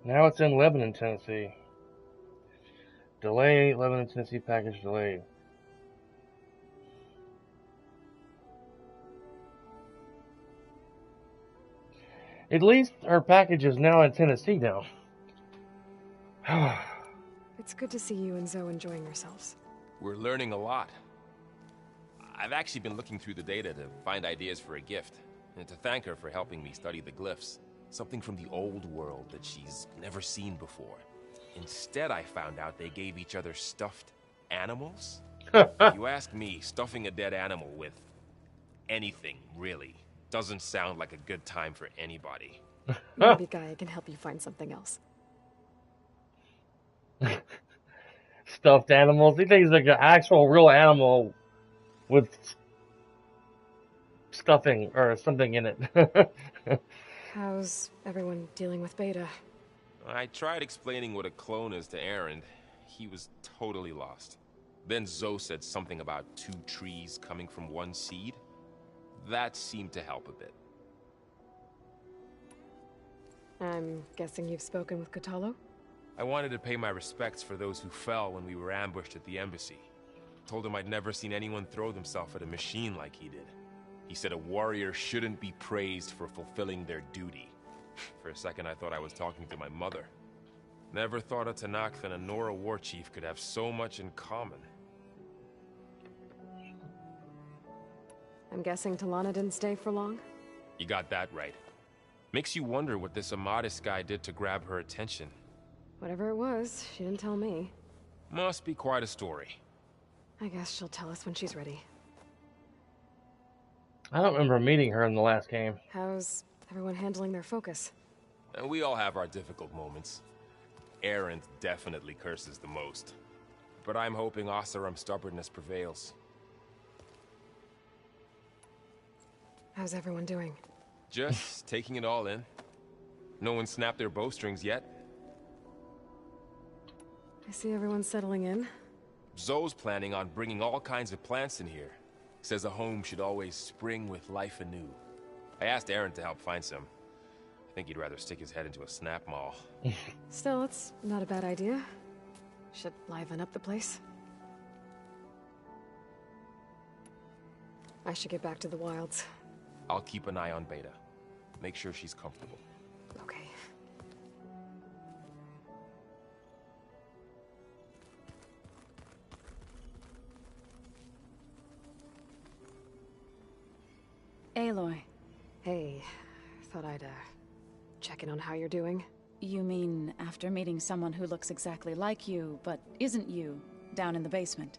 Now it's in Lebanon, Tennessee. Delay, Lebanon, Tennessee package delayed. At least our package is now in Tennessee now. It's good to see you and Zoe enjoying yourselves. We're learning a lot. I've actually been looking through the data to find ideas for a gift, and to thank her for helping me study the glyphs. Something from the old world that she's never seen before. Instead, I found out they gave each other stuffed animals. You ask me, stuffing a dead animal with anything, really, doesn't sound like a good time for anybody. Maybe Gaia can help you find something else. Stuffed animals? He thinks like an actual real animal with stuffing or something in it. How's everyone dealing with Beta? I tried explaining what a clone is to Aaron. He was totally lost. Then Zoe said something about 2 trees coming from 1 seed. That seemed to help a bit. I'm guessing you've spoken with Kotallo? I wanted to pay my respects for those who fell when we were ambushed at the embassy. Told him I'd never seen anyone throw themselves at a machine like he did. He said a warrior shouldn't be praised for fulfilling their duty. For a second, I thought I was talking to my mother. Never thought a Tenakth and a Nora war chief could have so much in common. I'm guessing Talana didn't stay for long? You got that right. Makes you wonder what this Amadis guy did to grab her attention. Whatever it was, she didn't tell me. Must be quite a story. I guess she'll tell us when she's ready. I don't remember meeting her in the last game. How's everyone handling their focus? And we all have our difficult moments. Aerith definitely curses the most. But I'm hoping Oseram's stubbornness prevails. How's everyone doing? Just taking it all in. No one snapped their bowstrings yet. I see everyone settling in. Zoe's planning on bringing all kinds of plants in here. Says a home should always spring with life anew. I asked Aaron to help find some. I think he'd rather stick his head into a snap mall. Still, it's not a bad idea. Should liven up the place. I should get back to the wilds. I'll keep an eye on Beta. Make sure she's comfortable. Okay. Aloy. Hey, thought I'd, check in on how you're doing. You mean after meeting someone who looks exactly like you, but isn't you, down in the basement?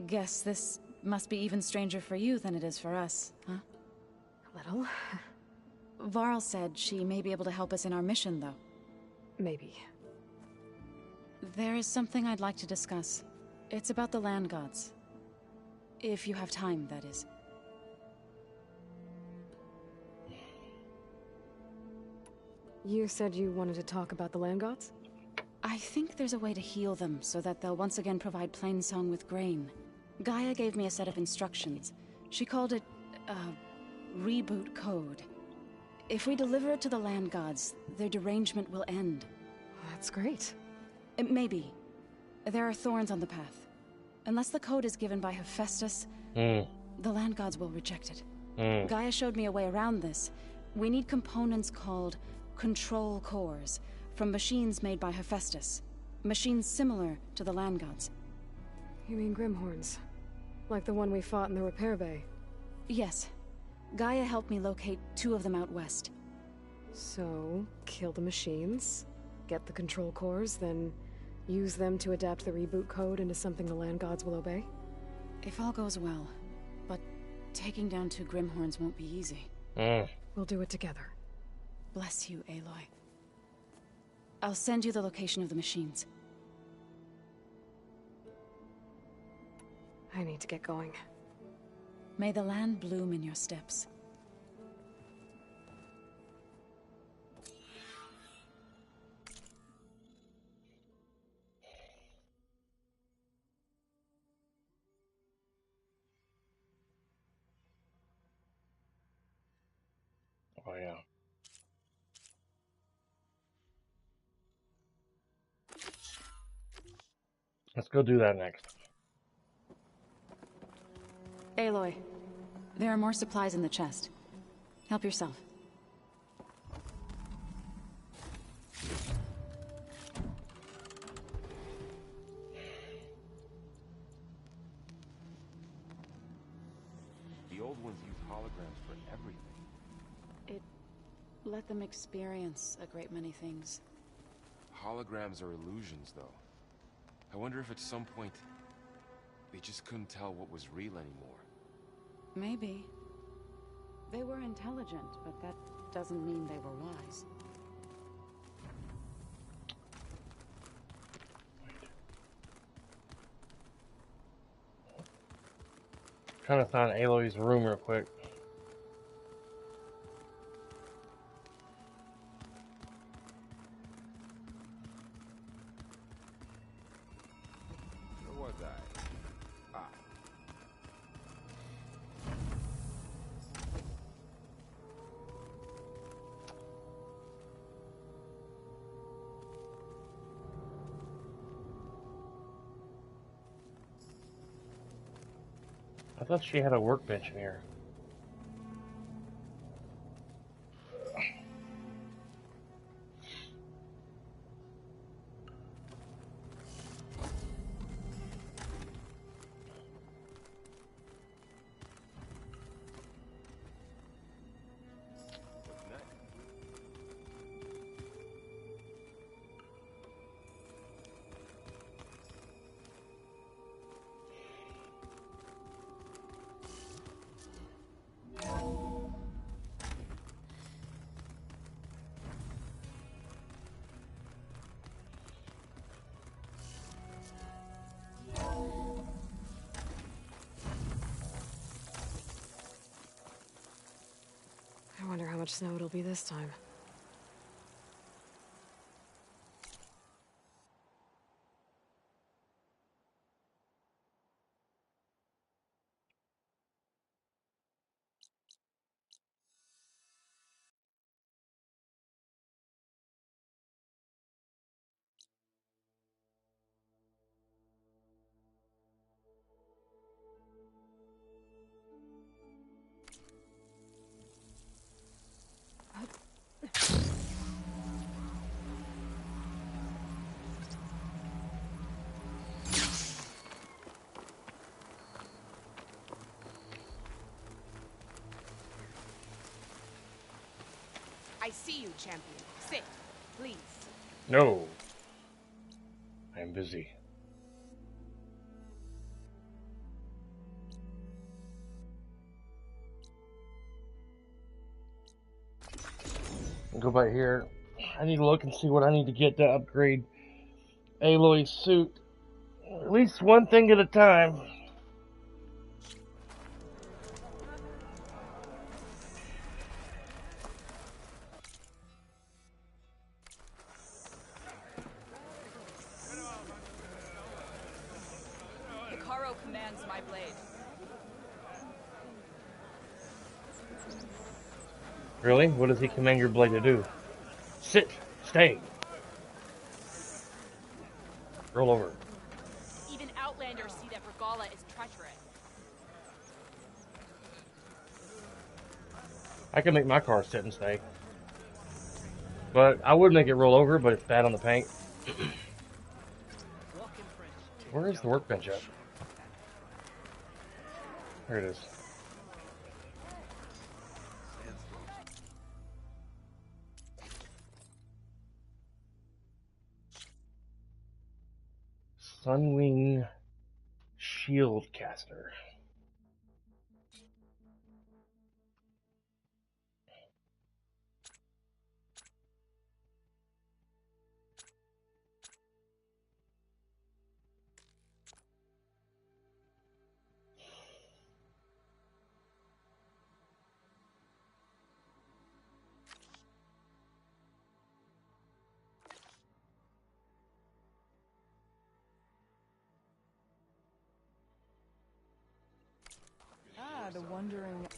Guess this must be even stranger for you than it is for us, huh? A little. Varl said she may be able to help us in our mission, though. Maybe. There is something I'd like to discuss. It's about the land gods. If you have time, that is. You said you wanted to talk about the land gods? I think there's a way to heal them so that they'll once again provide Plainsong with grain. Gaia gave me a set of instructions. She called it a reboot code. If we deliver it to the land gods, their derangement will end. That's great. Maybe. There are thorns on the path. Unless the code is given by Hephaestus, the land gods will reject it. Gaia showed me a way around this. We need components called control cores from machines made by Hephaestus. Machines similar to the land gods. You mean Grimhorns? Like the one we fought in the repair bay? Yes. Gaia helped me locate 2 of them out west. So, kill the machines, get the control cores, then use them to adapt the reboot code into something the land gods will obey? If all goes well. But taking down 2 Grimhorns won't be easy. We'll do it together. Bless you, Aloy. I'll send you the location of the machines. I need to get going. May the land bloom in your steps. Oh, yeah. Let's go do that next. Aloy, there are more supplies in the chest. Help yourself. The old ones use holograms for everything. It let them experience a great many things. Holograms are illusions, though. I wonder if at some point they just couldn't tell what was real anymore. Maybe. They were intelligent, but that doesn't mean they were wise. Trying to find Aloy's room real quick. Where was I? Ah. I thought she had a workbench in here. What's next? I wonder how much snow it'll be this time. I see you, champion. Sit, please. No. I am busy. Go back here. I need to look and see what I need to get to upgrade Aloy's suit. At least one thing at a time. Hikaru commands my blade. Really? What does he command your blade to do? Sit. Stay. Roll over. Even Outlanders see that Regala is treacherous. I can make my car sit and stay. But I would make it roll over, but it's bad on the paint. Where is the workbench at? There it is. Sunwing Shield Caster. Yeah, the wandering.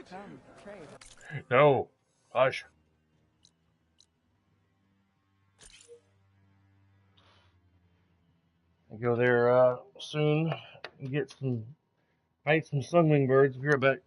Come, trade. No. Hush. I'll go there soon and get some, fight some sunwing birds. Be right back.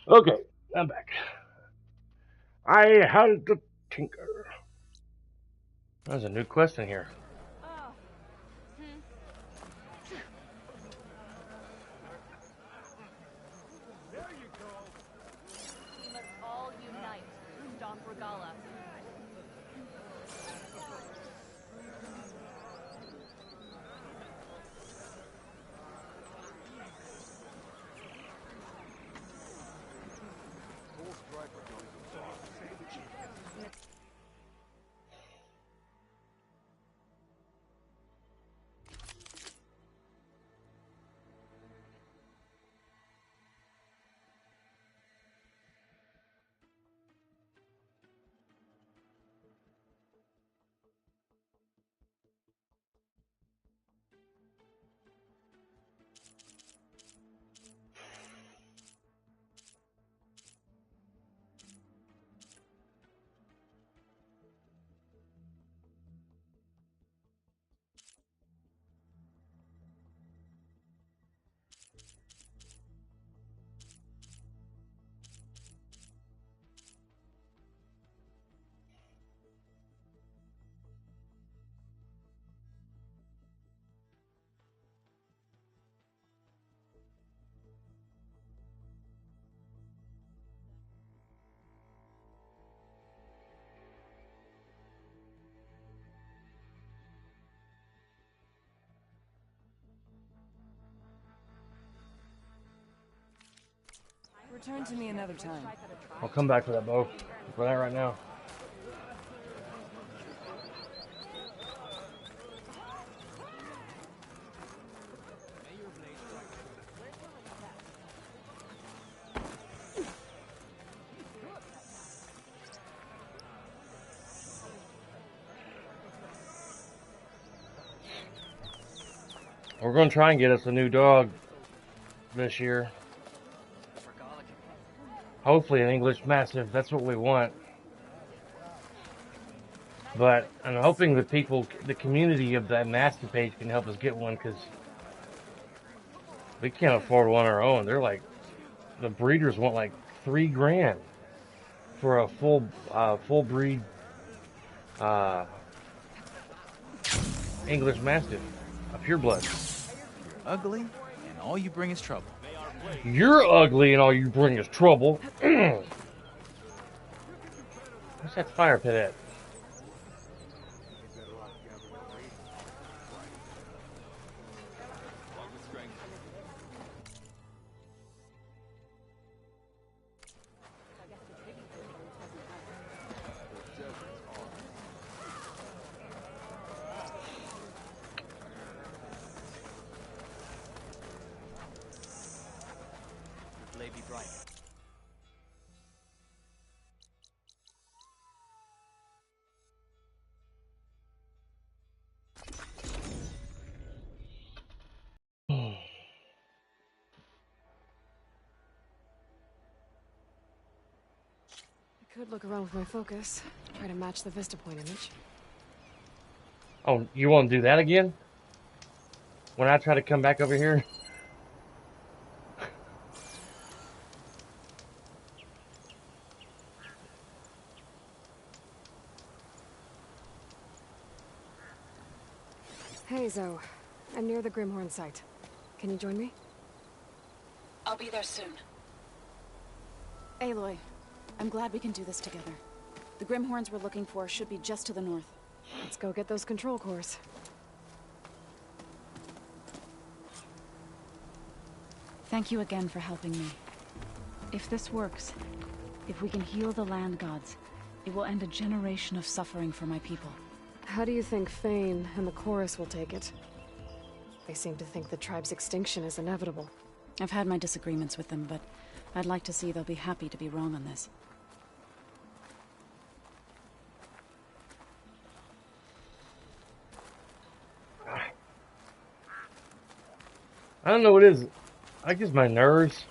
Okay, I'm back. I had to tinker. There's a new quest in here. There you go. We must all unite to stop Regala. Return to me another time. I'll come back for that, Bo. For that right now. We're going to try and get us a new dog this year. Hopefully an English Mastiff. That's what we want. But I'm hoping the people, the community of that Mastiff page can help us get one, because we can't afford one on our own. They're like, the breeders want like $3 grand for a full breed English Mastiff, a pureblood. Ugly, and all you bring is trouble. You're ugly, and all you bring is trouble. Where's that fire pit at? Could look around with my focus, try to match the Vista Point image. Oh, you want to do that again? When I try to come back over here? Hey, Zoe. I'm near the Grimhorn site. Can you join me? I'll be there soon. Aloy, I'm glad we can do this together. The Grimhorns we're looking for should be just to the north. Let's go get those control cores. Thank you again for helping me. If this works, if we can heal the land gods, it will end a generation of suffering for my people. How do you think Fane and the Chorus will take it? They seem to think the tribe's extinction is inevitable. I've had my disagreements with them, but I'd like to see they'll be happy to be wrong on this. I don't know what it is. I guess my nerves.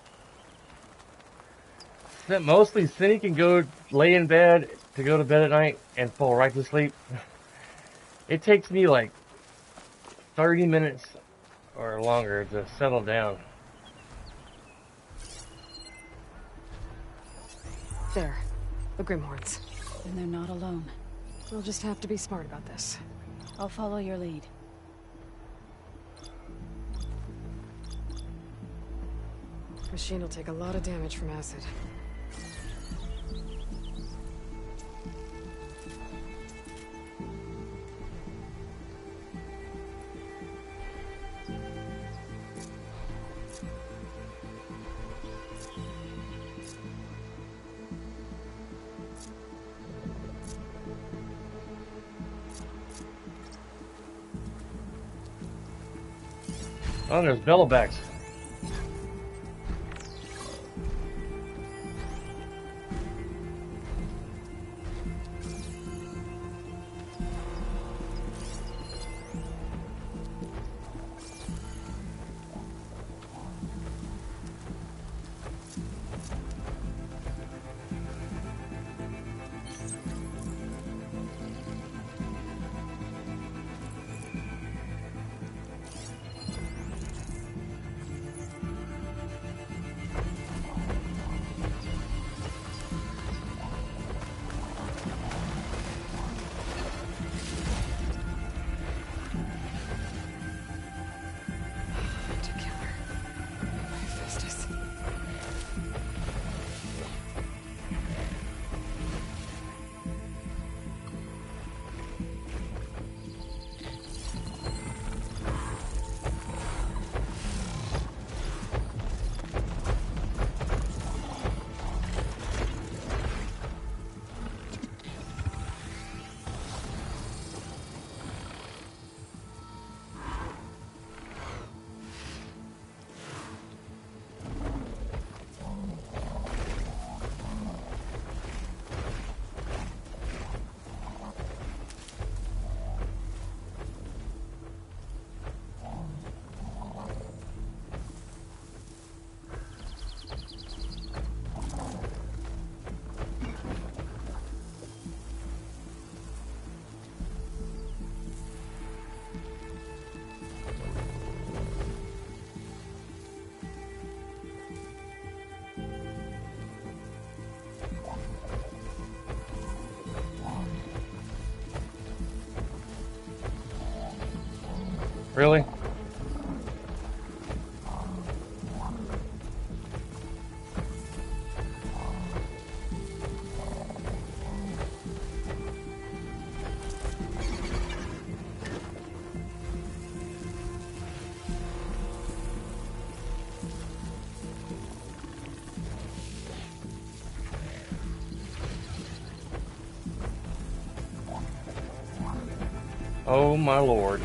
That mostly Cindy can go lay in bed to go to bed at night and fall right to sleep. It takes me like 30 minutes or longer to settle down. There. The Grimhorns. And they're not alone. We'll just have to be smart about this. I'll follow your lead. Machine will take a lot of damage from acid. Oh, there's Bellowbacks. Really? Oh my lord.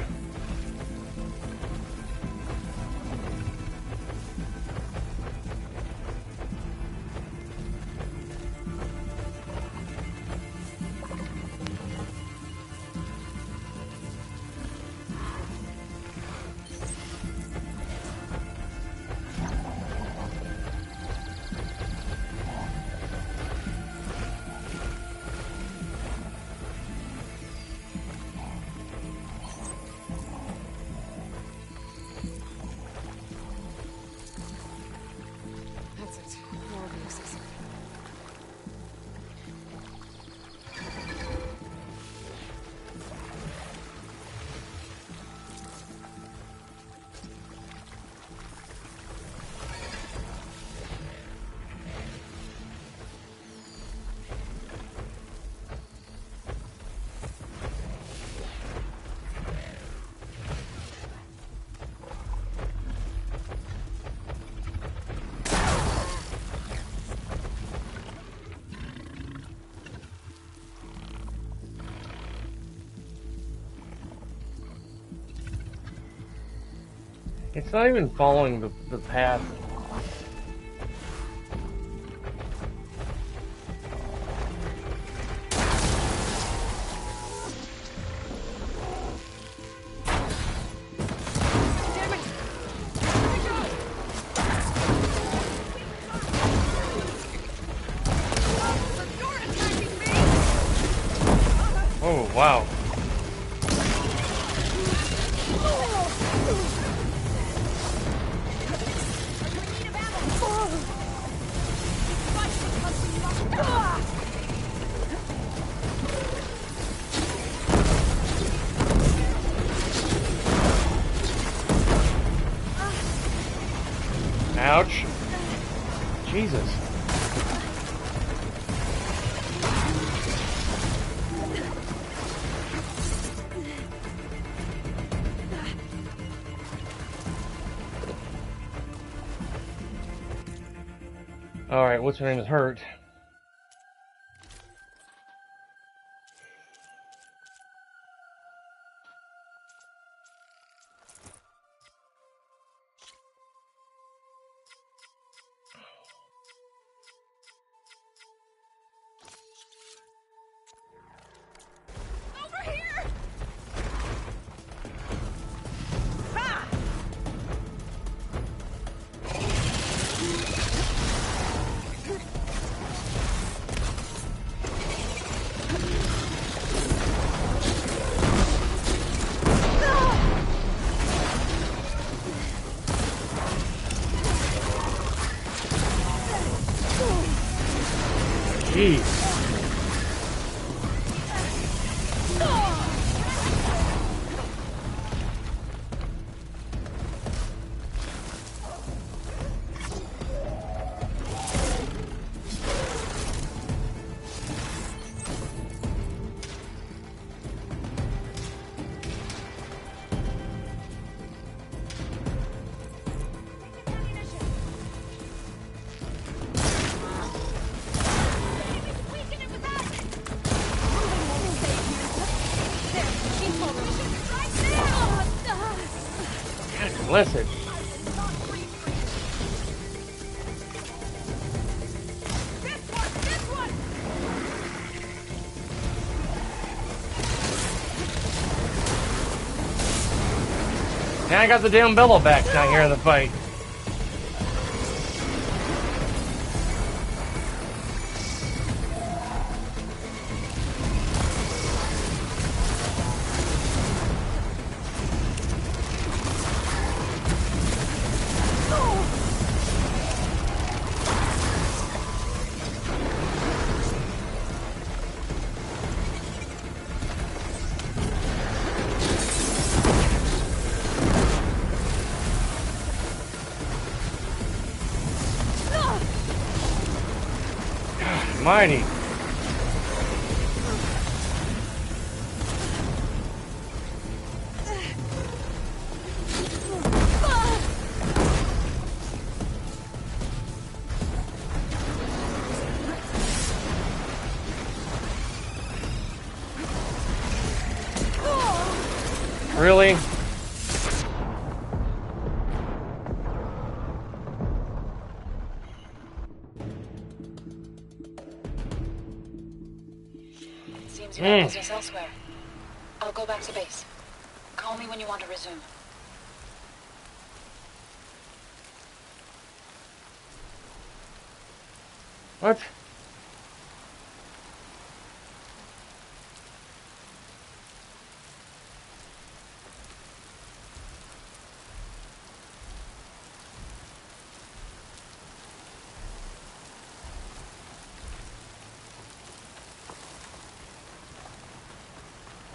That's it. More abuses. It's not even following the path. Oh, wow. Ouch. Jesus. Alright, what's her name is hurt. Over here! Ha! Jeez. Bless it. Now I got the damn bellow back down here in the fight. almighty. Really? Seems you have business elsewhere. I'll go back to base. Call me when you want to resume. What?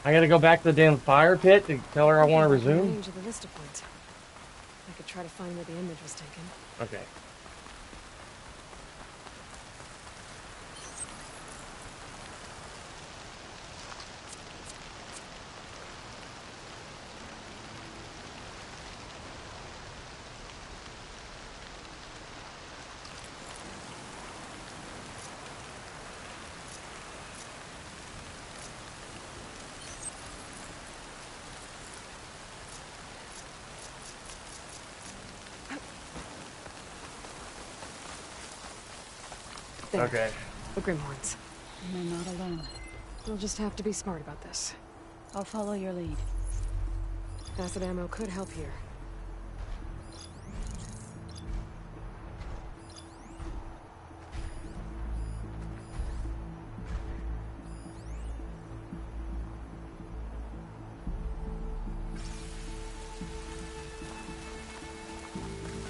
I gotta go back to the damn fire pit to tell her I want to resume? Range of the Vista Point. I could try to find where the image was taken. Okay. There. Okay. The Grimhorns. You're not alone. We'll just have to be smart about this. I'll follow your lead. Acid ammo could help here.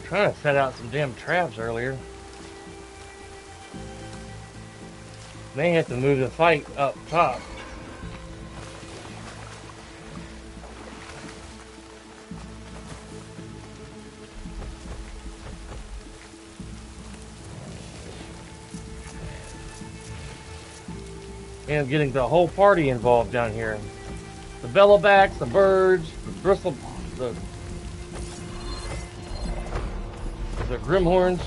Trying to set out some damn traps earlier. May have to move the fight up top. And getting the whole party involved down here. The bellowbacks, the birds, the bristle, the Grimhorns.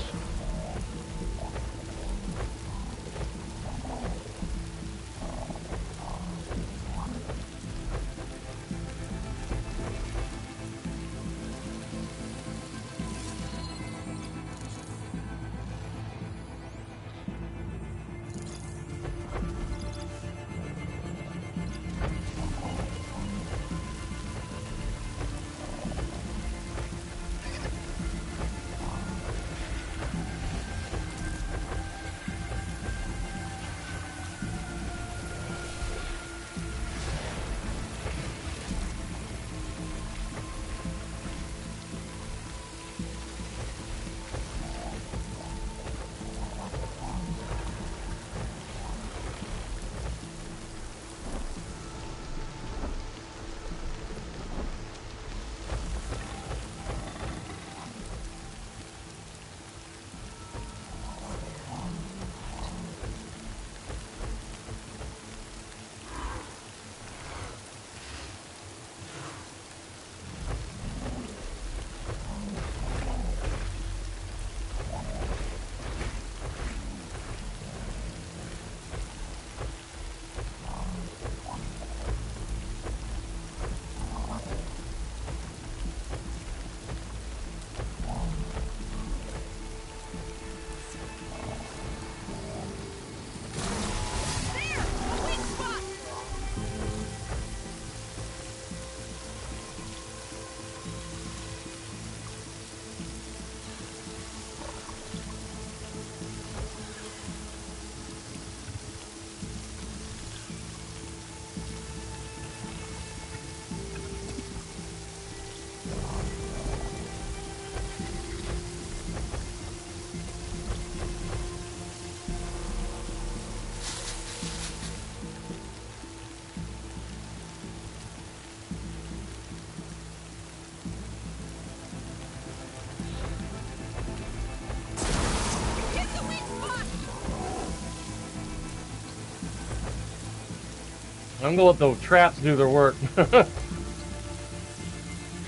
I'm gonna let the traps do their work. Try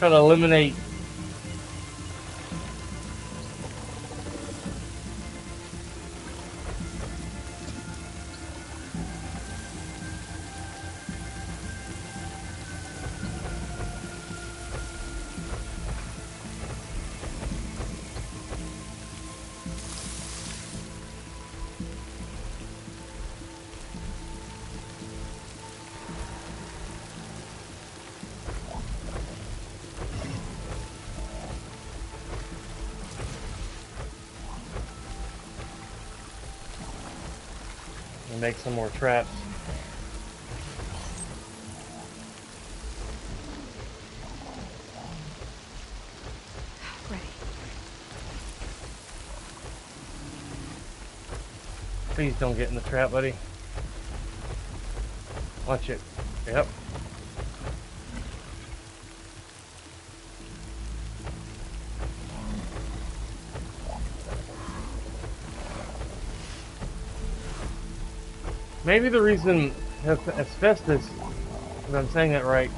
to eliminate. Make some more traps. Ready. Please don't get in the trap, buddy. Watch it. Yep. Maybe the reason Hephaestus, if I'm saying that right,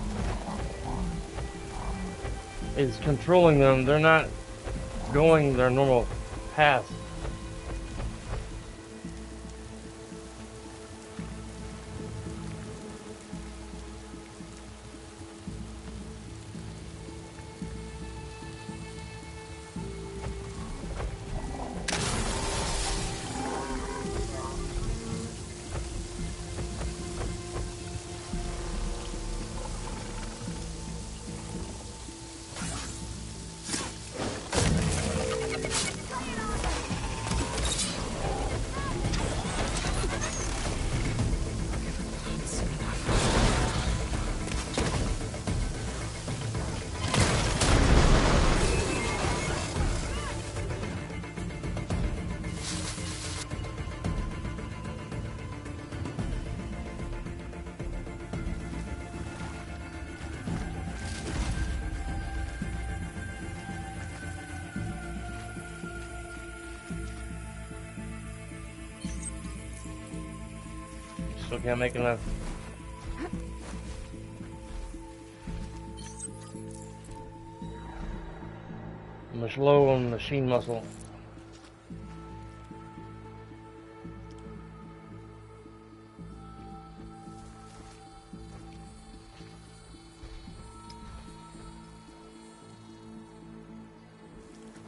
is controlling them, they're not going their normal path. Still can't make enough. Much low on machine muscle.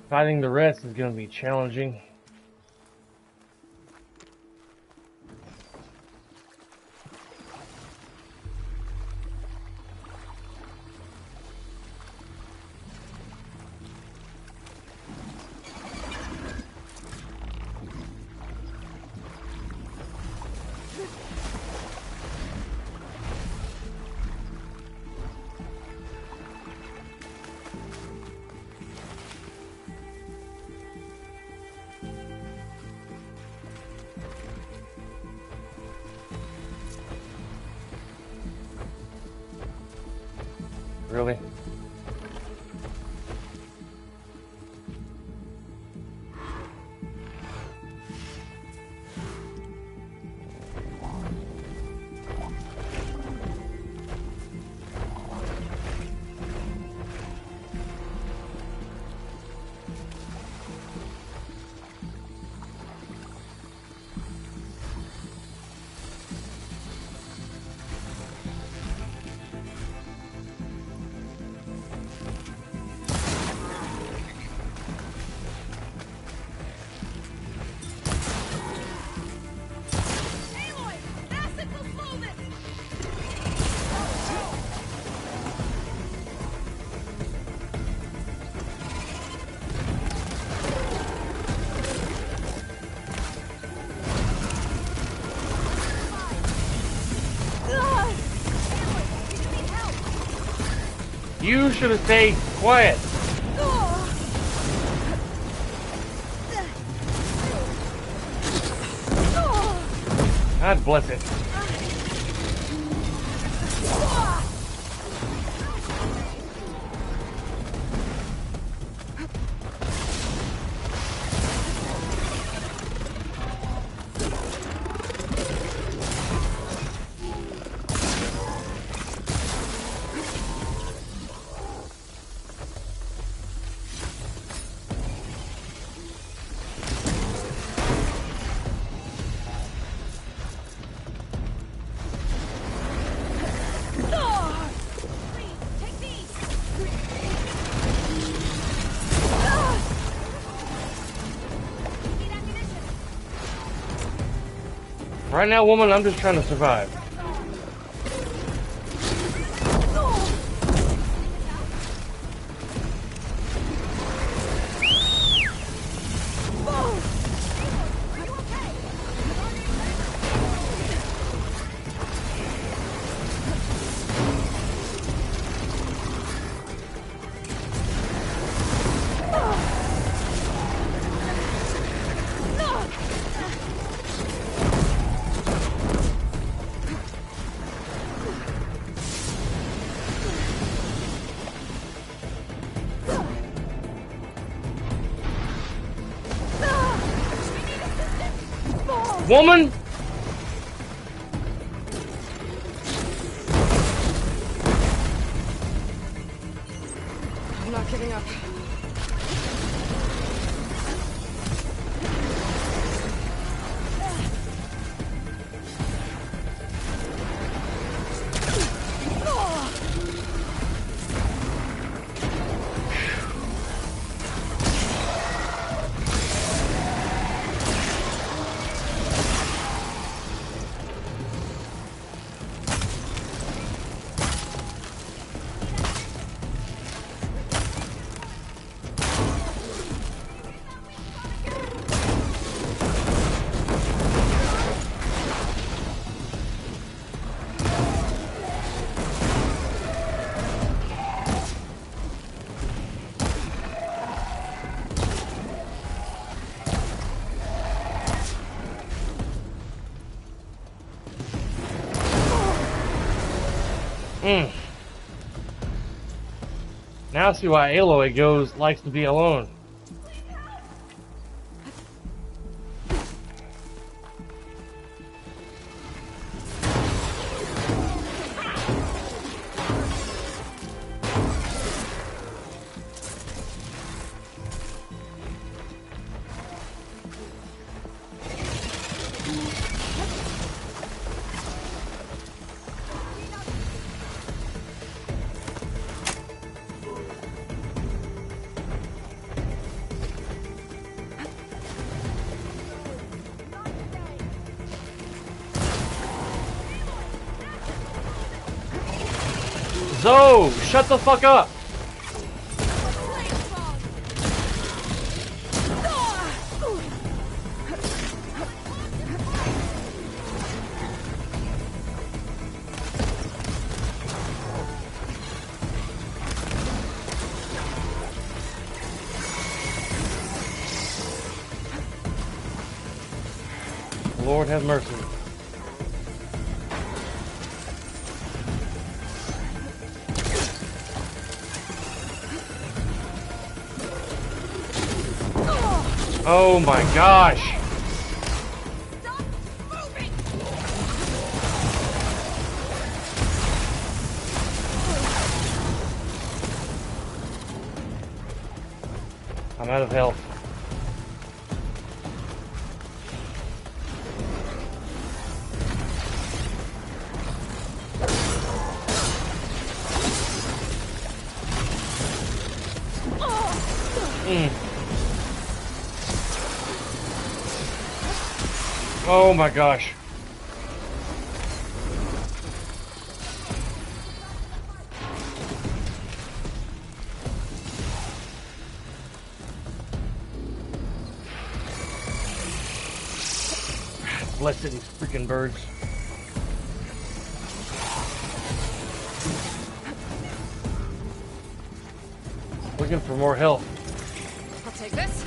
Fighting the rest is going to be challenging. Really? You should have stayed quiet. God bless it. Right now, woman, I'm just trying to survive. Woman! I'm not giving up. Now I see why Aloy likes to be alone. Zoe, shut the fuck up! Lord have mercy. Oh my gosh! I'm out of health. Oh my gosh. Blessed these freaking birds. Looking for more health. I'll take this.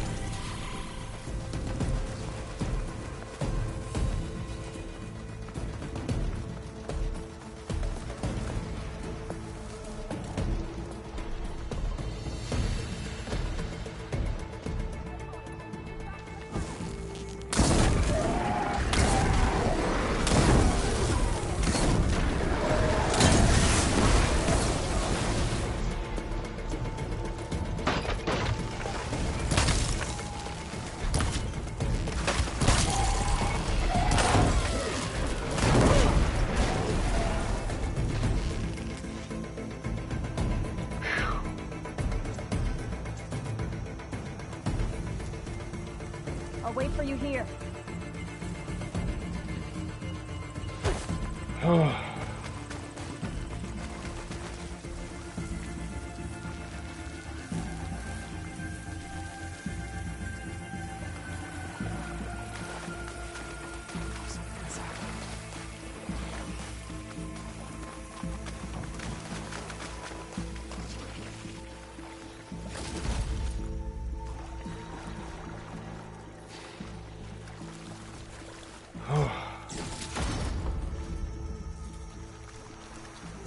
I'll wait for you here.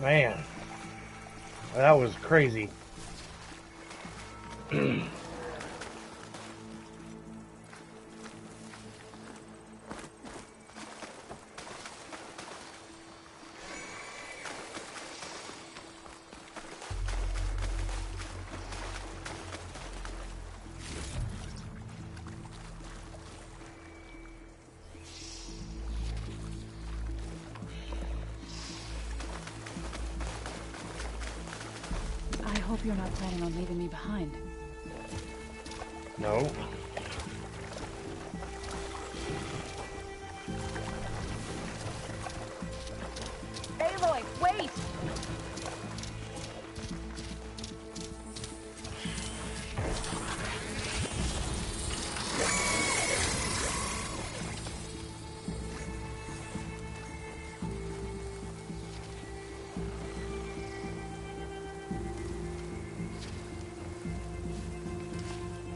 Man, that was crazy. I hope you're not planning on leaving me behind. No. Aloy, wait!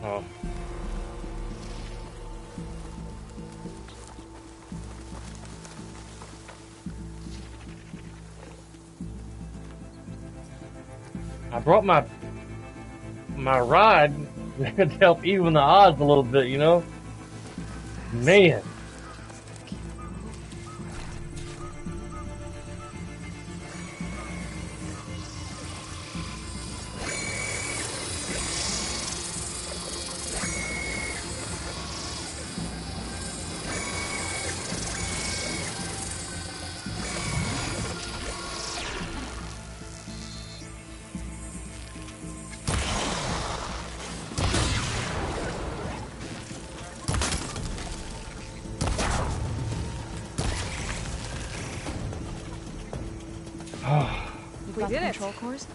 Oh. I brought my rod to help even the odds a little bit, you know? Man. You've We got the did it. control cores?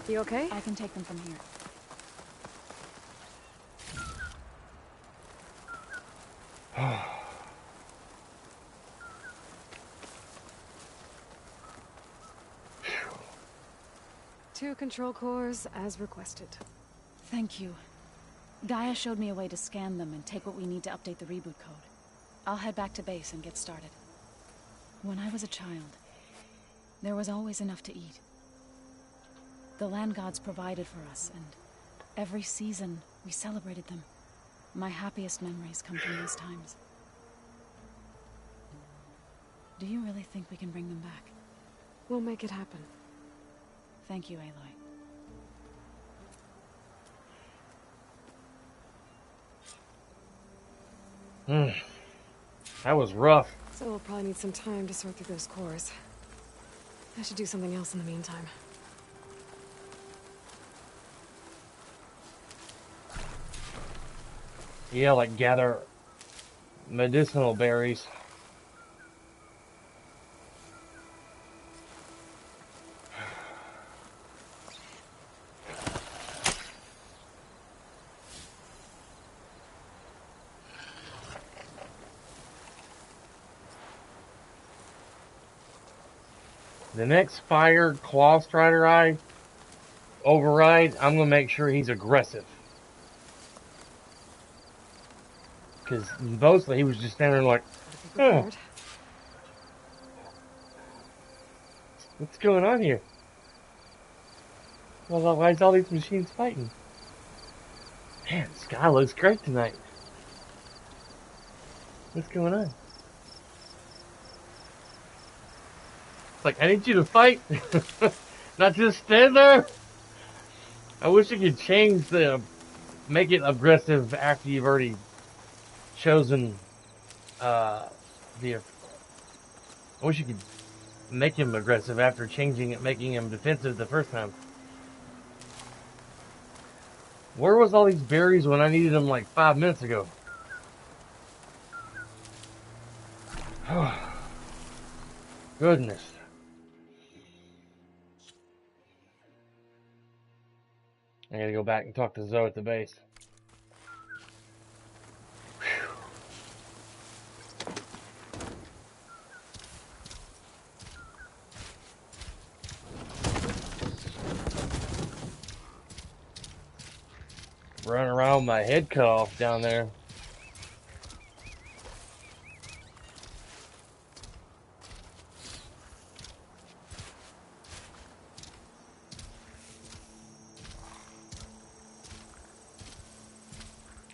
You okay? I can take them from here. Two control cores as requested. Thank you. Gaia showed me a way to scan them and take what we need to update the reboot code. I'll head back to base and get started. When I was a child, there was always enough to eat. The land gods provided for us, and every season we celebrated them. My happiest memories come from those times. Do you really think we can bring them back? We'll make it happen. Thank you, Aloy. That was rough. So we'll probably need some time to sort through those cores. I should do something else in the meantime. Yeah, like gather medicinal berries. The next Fire Claw Strider I override, I'm gonna make sure he's aggressive. Because mostly he was just standing there like, huh. What's going on here? Well, why is all these machines fighting? Man, the sky looks great tonight. What's going on? It's like, I need you to fight, not just stand there. I wish you could change make it aggressive after you've already chosen, I wish you could make him aggressive after changing it, making him defensive the first time. Where was all these berries when I needed them like 5 minutes ago? Goodness. I gotta go back and talk to Zoe at the base. Running around with my head cut off down there.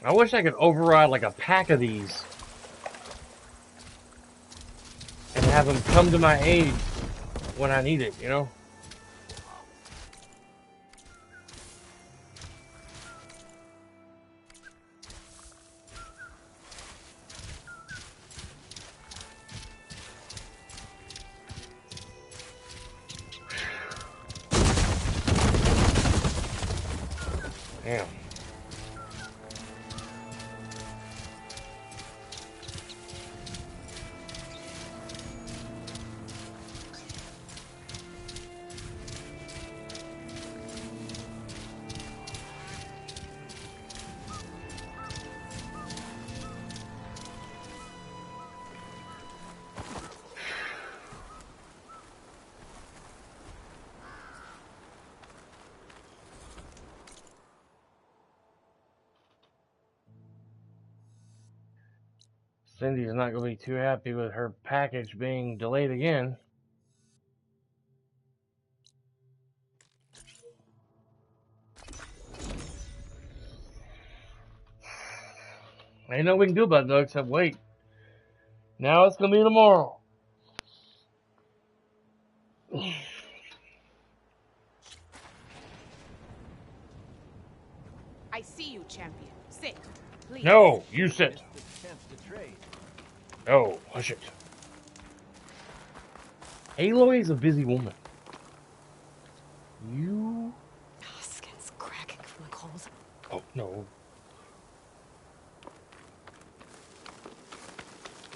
I wish I could override like a pack of these and have them come to my aid when I need it, you know? Damn. Cindy's not going to be too happy with her package being delayed again. Ain't nothing we can do about it though, except wait. Now it's going to be tomorrow. I see you, champion. Sit, please. No, you sit. No, hush it. Aloy is a busy woman. You... Oh, skin's cracking from the cold. Oh, no.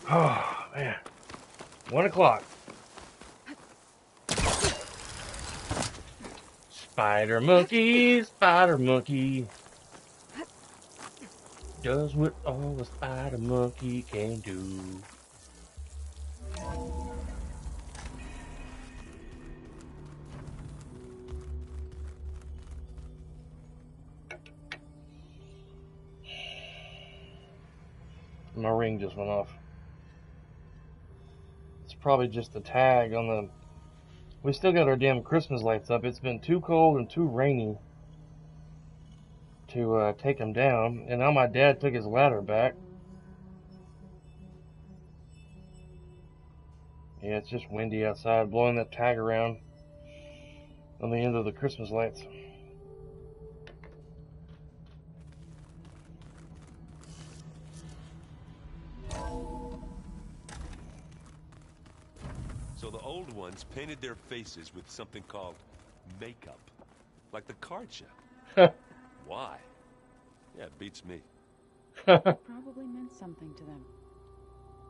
Oh, man. 1 o'clock. Spider monkey, spider monkey. Does what all a spider monkey can do. My ring just went off. It's probably just the tag on the... We still got our damn Christmas lights up. It's been too cold and too rainy to take them down, and now my dad took his ladder back. Yeah, it's just windy outside, blowing that tag around on the end of the Christmas lights. So the old ones painted their faces with something called makeup, like the card show. Why? Yeah, it beats me. Probably meant something to them.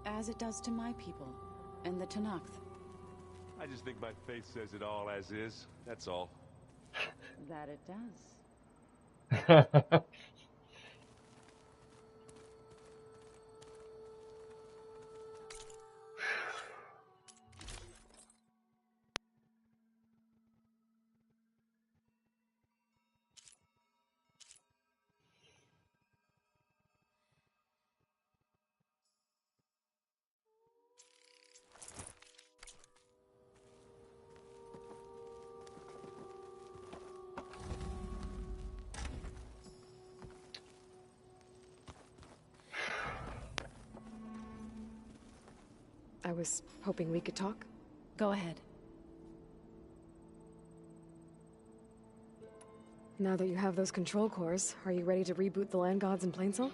As it does to my people, and the Tenakth. I just think my face says it all as is, that's all. That it does. I was hoping we could talk. Go ahead. Now that you have those control cores, are you ready to reboot the Land Gods in Plainsong?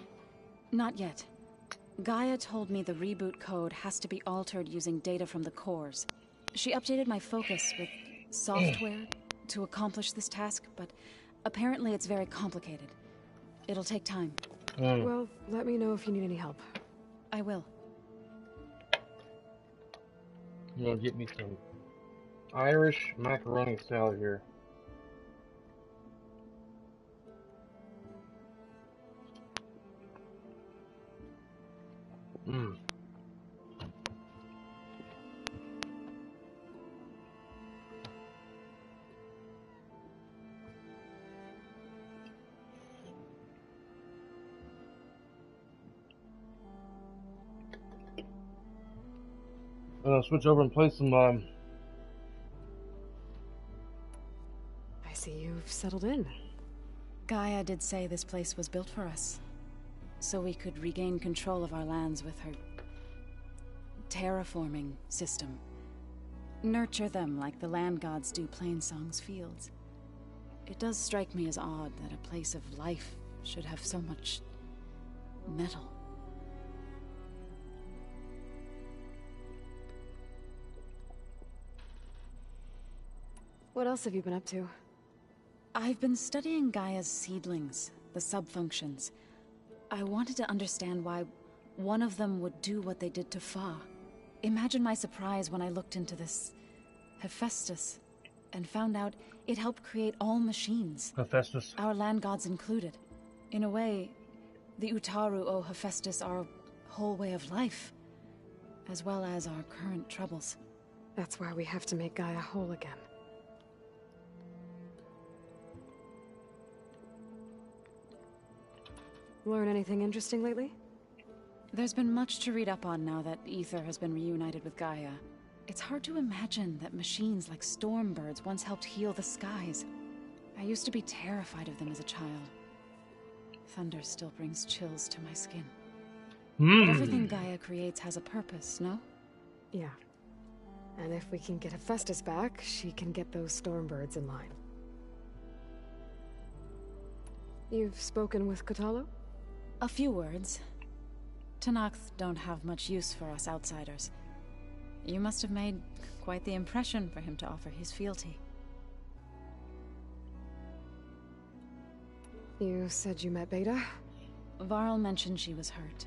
Not yet. Gaia told me the reboot code has to be altered using data from the cores. She updated my focus with software to accomplish this task, but apparently it's very complicated. It'll take time. Well, let me know if you need any help. I will. I'm gonna get me some Irish macaroni salad here. Mmm. I'm gonna switch over and play some, I see you've settled in. Gaia did say this place was built for us, so we could regain control of our lands with her terraforming system. Nurture them like the land gods do Plainsong's fields. It does strike me as odd that a place of life should have so much metal. What else have you been up to? I've been studying Gaia's seedlings, the subfunctions. I wanted to understand why one of them would do what they did to Fa. Imagine my surprise when I looked into this Hephaestus and found out it helped create all machines. Hephaestus. Our land gods included. In a way, the Utaru owe Hephaestus our whole way of life, as well as our current troubles. That's why we have to make Gaia whole again. Learn anything interesting lately? There's been much to read up on now that Aether has been reunited with Gaia. It's hard to imagine that machines like Stormbirds once helped heal the skies. I used to be terrified of them as a child. Thunder still brings chills to my skin. But everything Gaia creates has a purpose, no? Yeah. And if we can get Hephaestus back, she can get those Stormbirds in line. You've spoken with Kotallo? A few words. Tenakth don't have much use for us outsiders. You must have made quite the impression for him to offer his fealty. You said you met Beta? Varl mentioned she was hurt.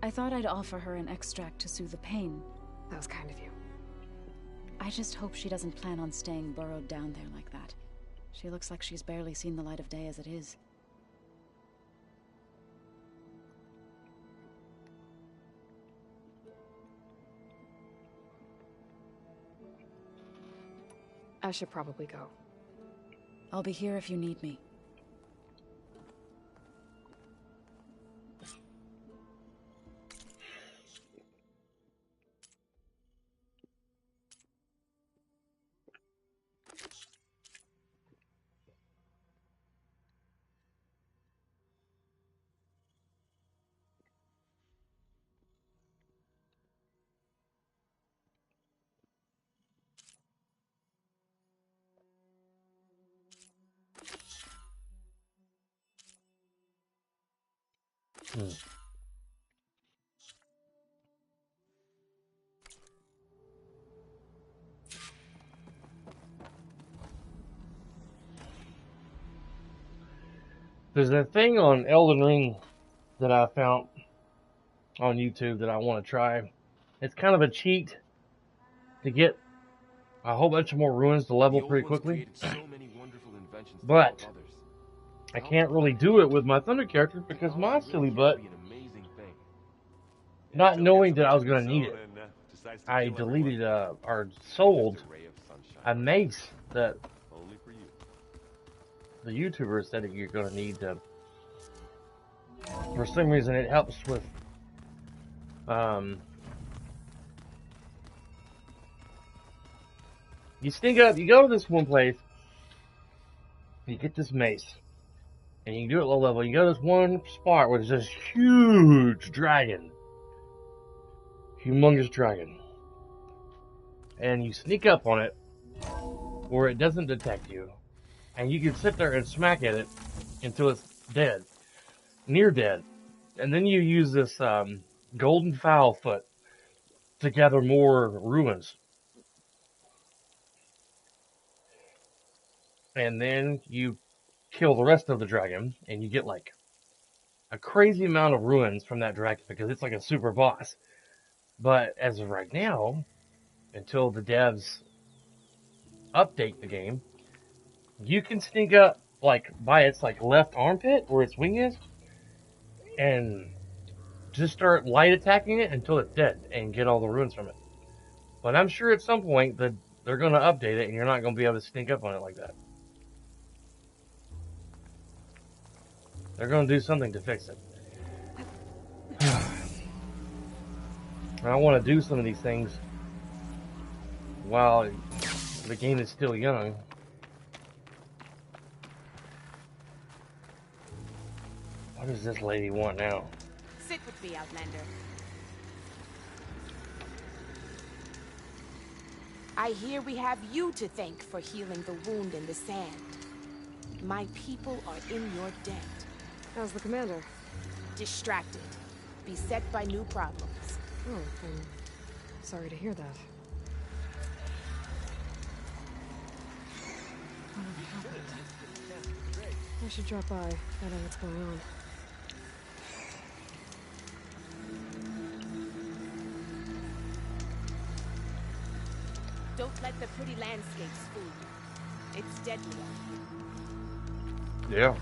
I thought I'd offer her an extract to soothe the pain. That was kind of you. I just hope she doesn't plan on staying burrowed down there like that. She looks like she's barely seen the light of day as it is. I should probably go. I'll be here if you need me. There's that thing on Elden Ring that I found on YouTube that I want to try. It's kind of a cheat to get a whole bunch of more ruins to level pretty quickly. But I can't really do it with my Thunder character because my silly butt, not knowing that I was going to need it, I deleted or sold a mace that the YouTuber said that you're going to need to. For some reason, it helps with you sneak up, you go to this one place, you get this mace, and you can do it low level. You go to this one spot where there's this huge dragon, humongous dragon, and you sneak up on it where it doesn't detect you, and you can sit there and smack at it until it's dead, near dead, and then you use this golden fowl foot to gather more ruins. And then you kill the rest of the dragon, and you get like a crazy amount of ruins from that dragon because it's like a super boss. But as of right now, until the devs update the game, you can sneak up like by its like left armpit where its wing is, and just start light attacking it until it's dead and get all the runes from it. But I'm sure at some point that they're going to update it and you're not going to be able to sneak up on it like that. They're going to do something to fix it. I want to do some of these things while the game is still young. What does this lady want now? Sit with me, Outlander. I hear we have you to thank for healing the wound in the sand. My people are in your debt. How's the commander? Distracted. Beset by new problems. Oh, I'm sorry to hear that. Whatever happened? I should drop by, find out what's going on. Don't let the pretty landscapes fool you. It's deadly out here. Yeah.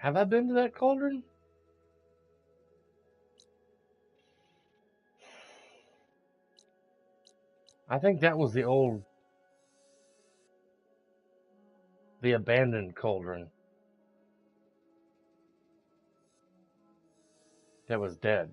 Have I been to that cauldron? I think that was the abandoned cauldron that was dead.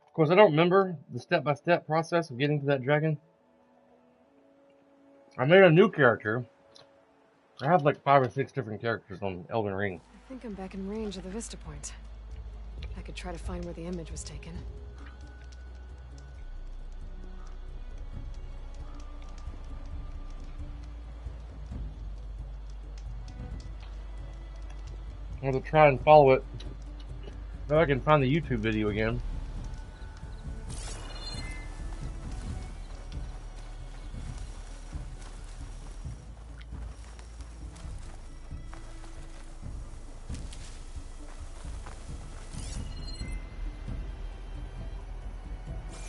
Of course, I don't remember the step-by-step process of getting to that dragon. I made a new character. I have like 5 or 6 different characters on Elden Ring. I think I'm back in range of the Vista Point. I could try to find where the image was taken. I'm going to try and follow it. Maybe I can find the YouTube video again.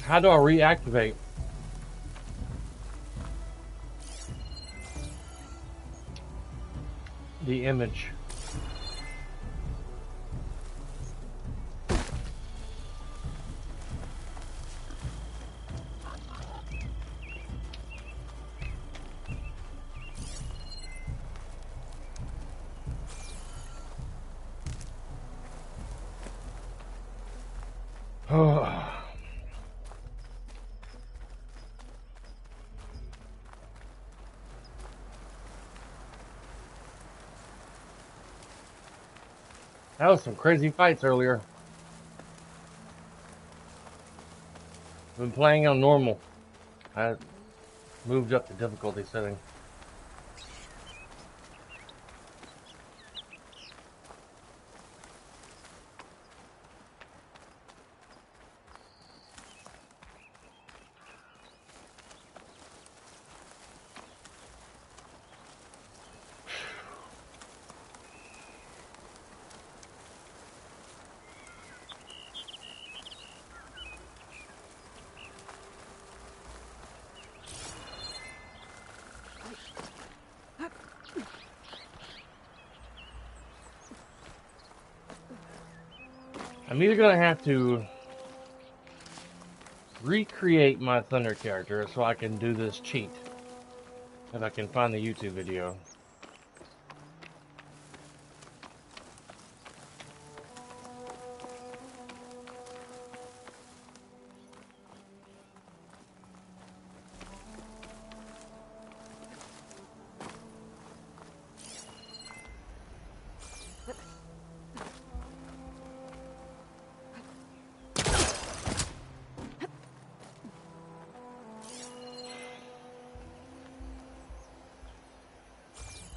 How do I reactivate? The image. That was some crazy fights earlier. I've been playing on normal. I moved up the difficulty setting. I'm either gonna have to recreate my Thunder character so I can do this cheat. If I can find the YouTube video.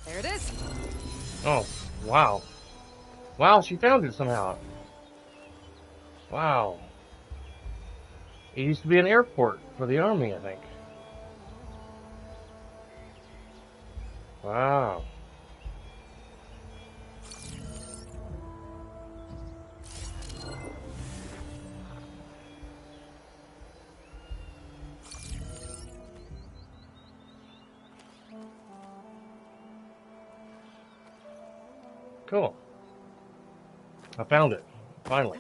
There it is. Oh, wow. Wow, she found it somehow. Wow. It used to be an airport for the army, I think. Wow. Cool. I found it. Finally.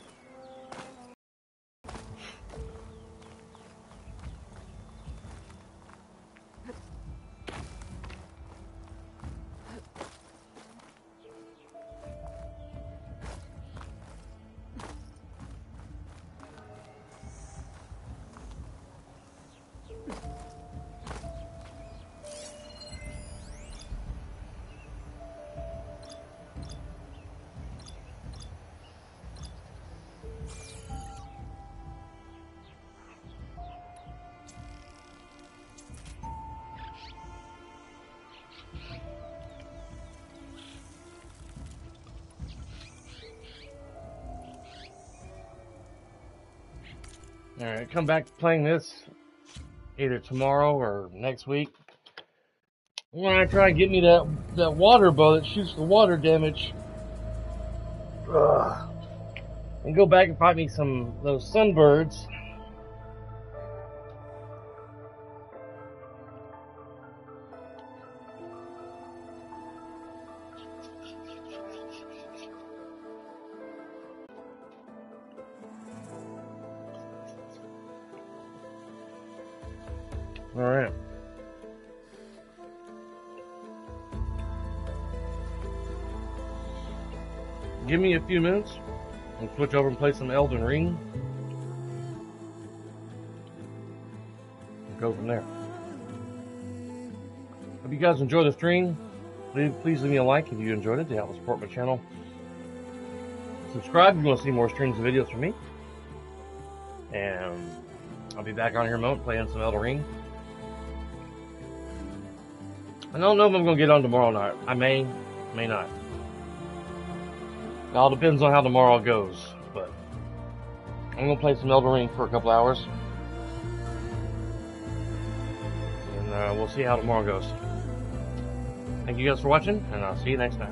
Alright, come back to playing this either tomorrow or next week. When I try to get me that water bow that shoots the water damage. Ugh. And go back and fight me some those sunbirds. Alright. Give me a few minutes. We'll switch over and play some Elden Ring. And go from there. Hope you guys enjoy the stream. Please leave me a like if you enjoyed it to help support my channel. Subscribe if you want to see more streams and videos from me. And I'll be back on here in a moment playing some Elden Ring. I don't know if I'm going to get on tomorrow night. I may not. It all depends on how tomorrow goes. But I'm going to play some Elden Ring for a couple hours. And we'll see how tomorrow goes. Thank you guys for watching, and I'll see you next time.